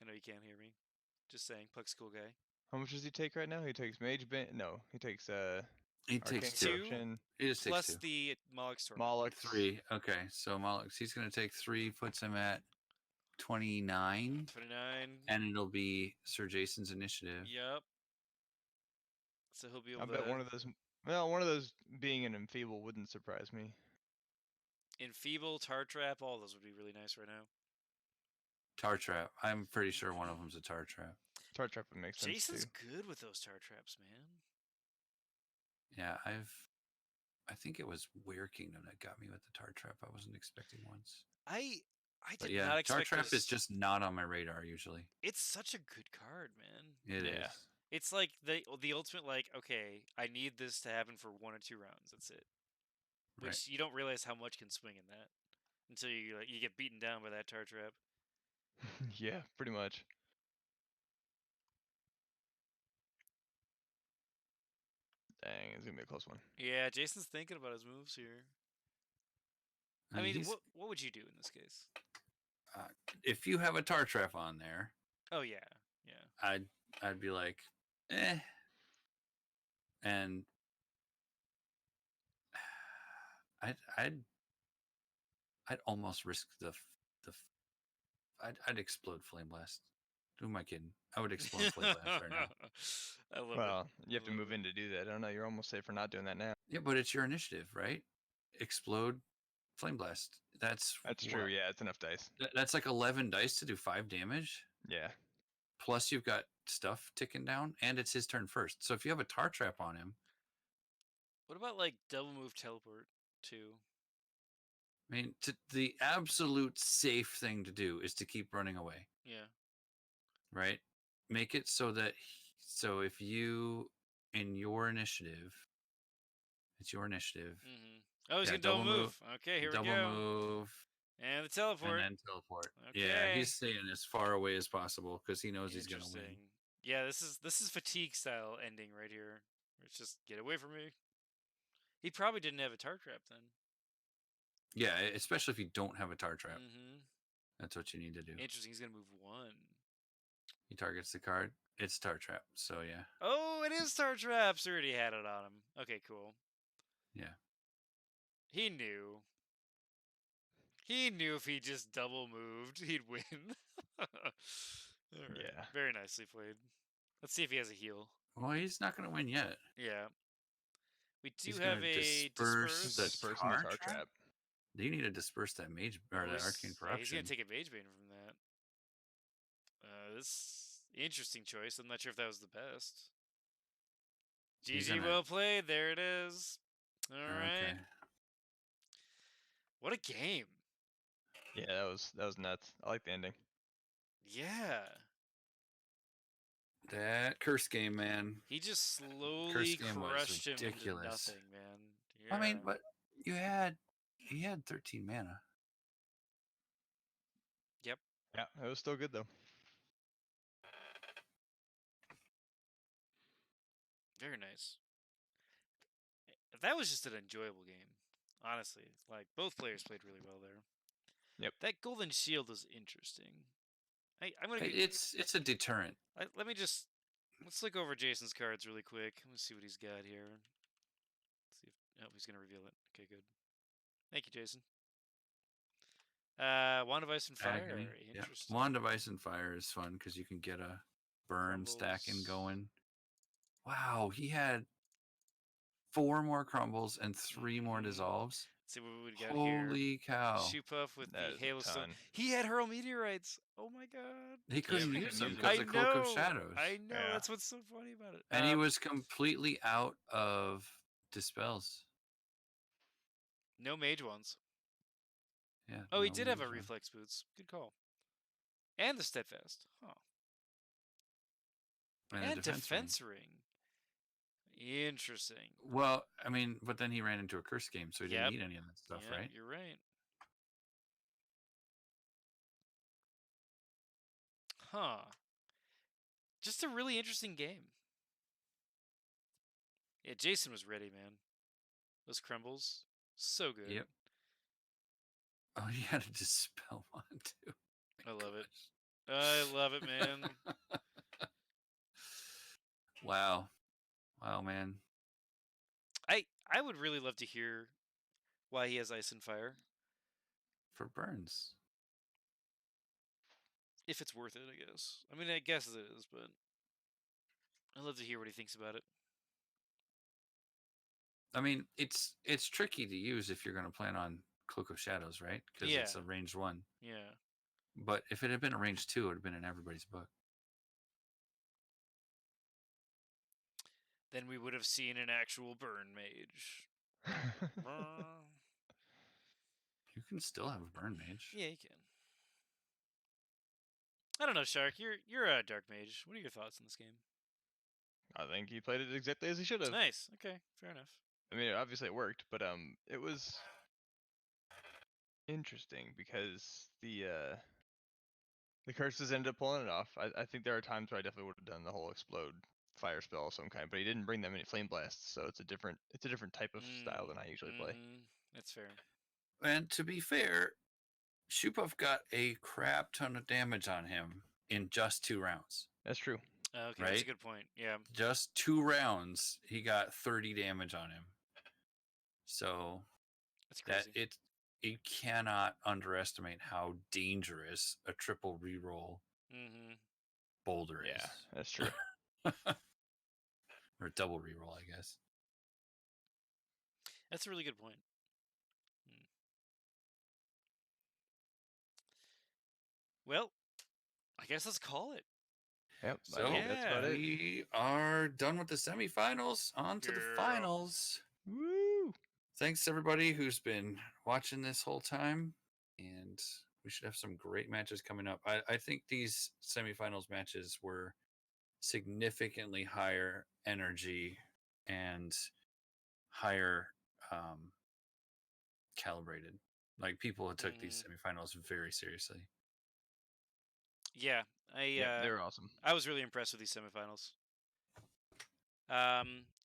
I know you can't hear me. Just saying, Puck's a cool guy. How much does he take right now? He takes Mage Bane. No, he takes He takes 2. He just plus takes 2. The Moloch Storm. Moloch 3. Okay, so Moloch, he's gonna take 3, puts him at 29. 29. And it'll be Sir Jason's initiative. Yep. So he'll be able to. I bet one of those. Well, one of those being an Enfeeble wouldn't surprise me. Enfeeble, Tar Trap, all those would be really nice right now. Tar Trap. I'm pretty sure one of them's a Tar Trap. Tar Trap would make sense. Jason's good with those Tar Traps, man. Yeah, I think it was Were Kingdom that got me with the Tar Trap. I wasn't expecting once. I did not expect Tar Trap is just not on my radar usually. It's such a good card, man. It is. It's like the ultimate, like, okay, I need this to happen for 1 or 2 rounds. That's it. Which you don't realize how much can swing in that until you get beaten down by that Tar Trap. Yeah, pretty much. Dang, it's gonna be a close one. Yeah, Jason's thinking about his moves here. I mean, what would you do in this case? If you have a Tar Trap on there. Oh yeah. I'd be like, eh. And I'd almost risk I'd explode Flame Blast. Who am I kidding? I would explode Flame Blast right now. I love well, you have to move in to do that. I don't know. You're almost safe for not doing that now. Yeah, but it's your initiative, right? Explode Flame Blast. That's true. Yeah, it's enough dice. That's like 11 dice to do 5 damage. Yeah. Plus you've got stuff ticking down, and it's his turn first. So if you have a Tar Trap on him. What about like double move teleport too? I mean, the absolute safe thing to do is to keep running away. Yeah. Right? Make it so that so if you in your initiative, it's your initiative. Mm-hmm. Oh, he's gonna double move. Okay, here we go. Double move. And the teleport. And then teleport. Okay. Yeah, he's staying as far away as possible because he knows he's gonna win. Yeah, this is fatigue style ending right here. It's just get away from me. He probably didn't have a Tar Trap then. Yeah, especially if you don't have a Tar Trap. Mm-hmm. That's what you need to do. Interesting. He's gonna move 1. He targets the card. It's Tar Trap. So yeah. Oh, it is Tar Traps. Already had it on him. Okay, cool. Yeah. He knew. He knew if he just double moved, he'd win. Right. Yeah. Very nicely played. Let's see if he has a heal. Well, he's not going to win yet. Yeah. We do he's have a disperse the Tar Trap. You need to disperse that mage or that Arcane Corruption. Yeah, he's going to take a Mage Bane from that. This interesting choice. I'm not sure if that was the best. GG, well played. There it is. All right. Okay. What a game. Yeah, that was nuts. I like the ending. Yeah. That curse game, man. He just slowly crushed him into nothing, man. Yeah. I mean, but he had 13 mana. Yep. Yeah, it was still good though. Very nice. That was just an enjoyable game. Honestly, like both players played really well there. Yep. That golden shield was interesting. I'm gonna. It's a deterrent. Let's look over Jason's cards really quick. Let's see what he's got here. Let's see if he's gonna reveal it. Okay, good. Thank you, Jason. Wand of Ice and Fire. Interesting. Yeah. Wand of Ice and Fire is fun because you can get a burn stacking going. Wow, he had 4 more crumbles and 3 more dissolves. Let's see what we got here. Holy cow. Shoopuff with the Halo Stone. He had Hurl Meteorites. Oh my god. He couldn't use them because of Cloak of Shadows. I know. Yeah. That's what's so funny about it. And he was completely out of Dispels. No mage ones. Yeah. Oh, he no did have a mage one. reflex boots. Good call. And the steadfast. Huh. And And the defense ring. Interesting. Well, I mean, but then he ran into a curse game, so he didn't Yep. need any of that stuff, Yep, right? You're right. Huh. Just a really interesting game. Yeah, Jason was ready, man. Those crumbles, so good. Yep. Oh, you had to dispel one too. I love it. I love it, man. Wow, man. I would really love to hear why he has ice and fire. For burns. If it's worth it, I guess. I mean, I guess it is, but I'd love to hear what he thinks about it. I mean, it's tricky to use if you're going to plan on Cloak of Shadows, right? Because it's a range 1. Yeah. But if it had been a range 2, it would have been in everybody's book. Then we would have seen an actual burn mage. You can still have a burn mage. Yeah, you can. I don't know, Shark. You're a dark mage. What are your thoughts on this game? I think he played it exactly as he should have. Nice. Okay, fair enough. I mean, obviously it worked, but it was interesting because the curses ended up pulling it off. I think there are times where I definitely would have done the whole explode fire spell of some kind, but he didn't bring that many flame blasts, so it's a different type of style than I usually play. That's fair. And to be fair, Shoopuff got a crap ton of damage on him in just 2 rounds. That's true. Okay, right? That's a good point. Yeah. Just 2 rounds, he got 30 damage on him. So that's crazy. You cannot underestimate how dangerous a triple reroll boulder is. Yeah, that's true. Or double reroll, I guess. That's a really good point. Well, I guess let's call it. Yep. So that's about it. We are done with the semifinals. On to the finals. Woo! Thanks everybody who's been watching this whole time, and we should have some great matches coming up. I think these semifinals matches were significantly higher energy and higher calibrated. Like, people took these semifinals very seriously. Yeah, they're awesome. I was really impressed with these semifinals.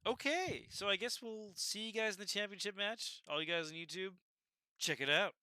Okay, so I guess we'll see you guys in the championship match. All you guys on YouTube, check it out.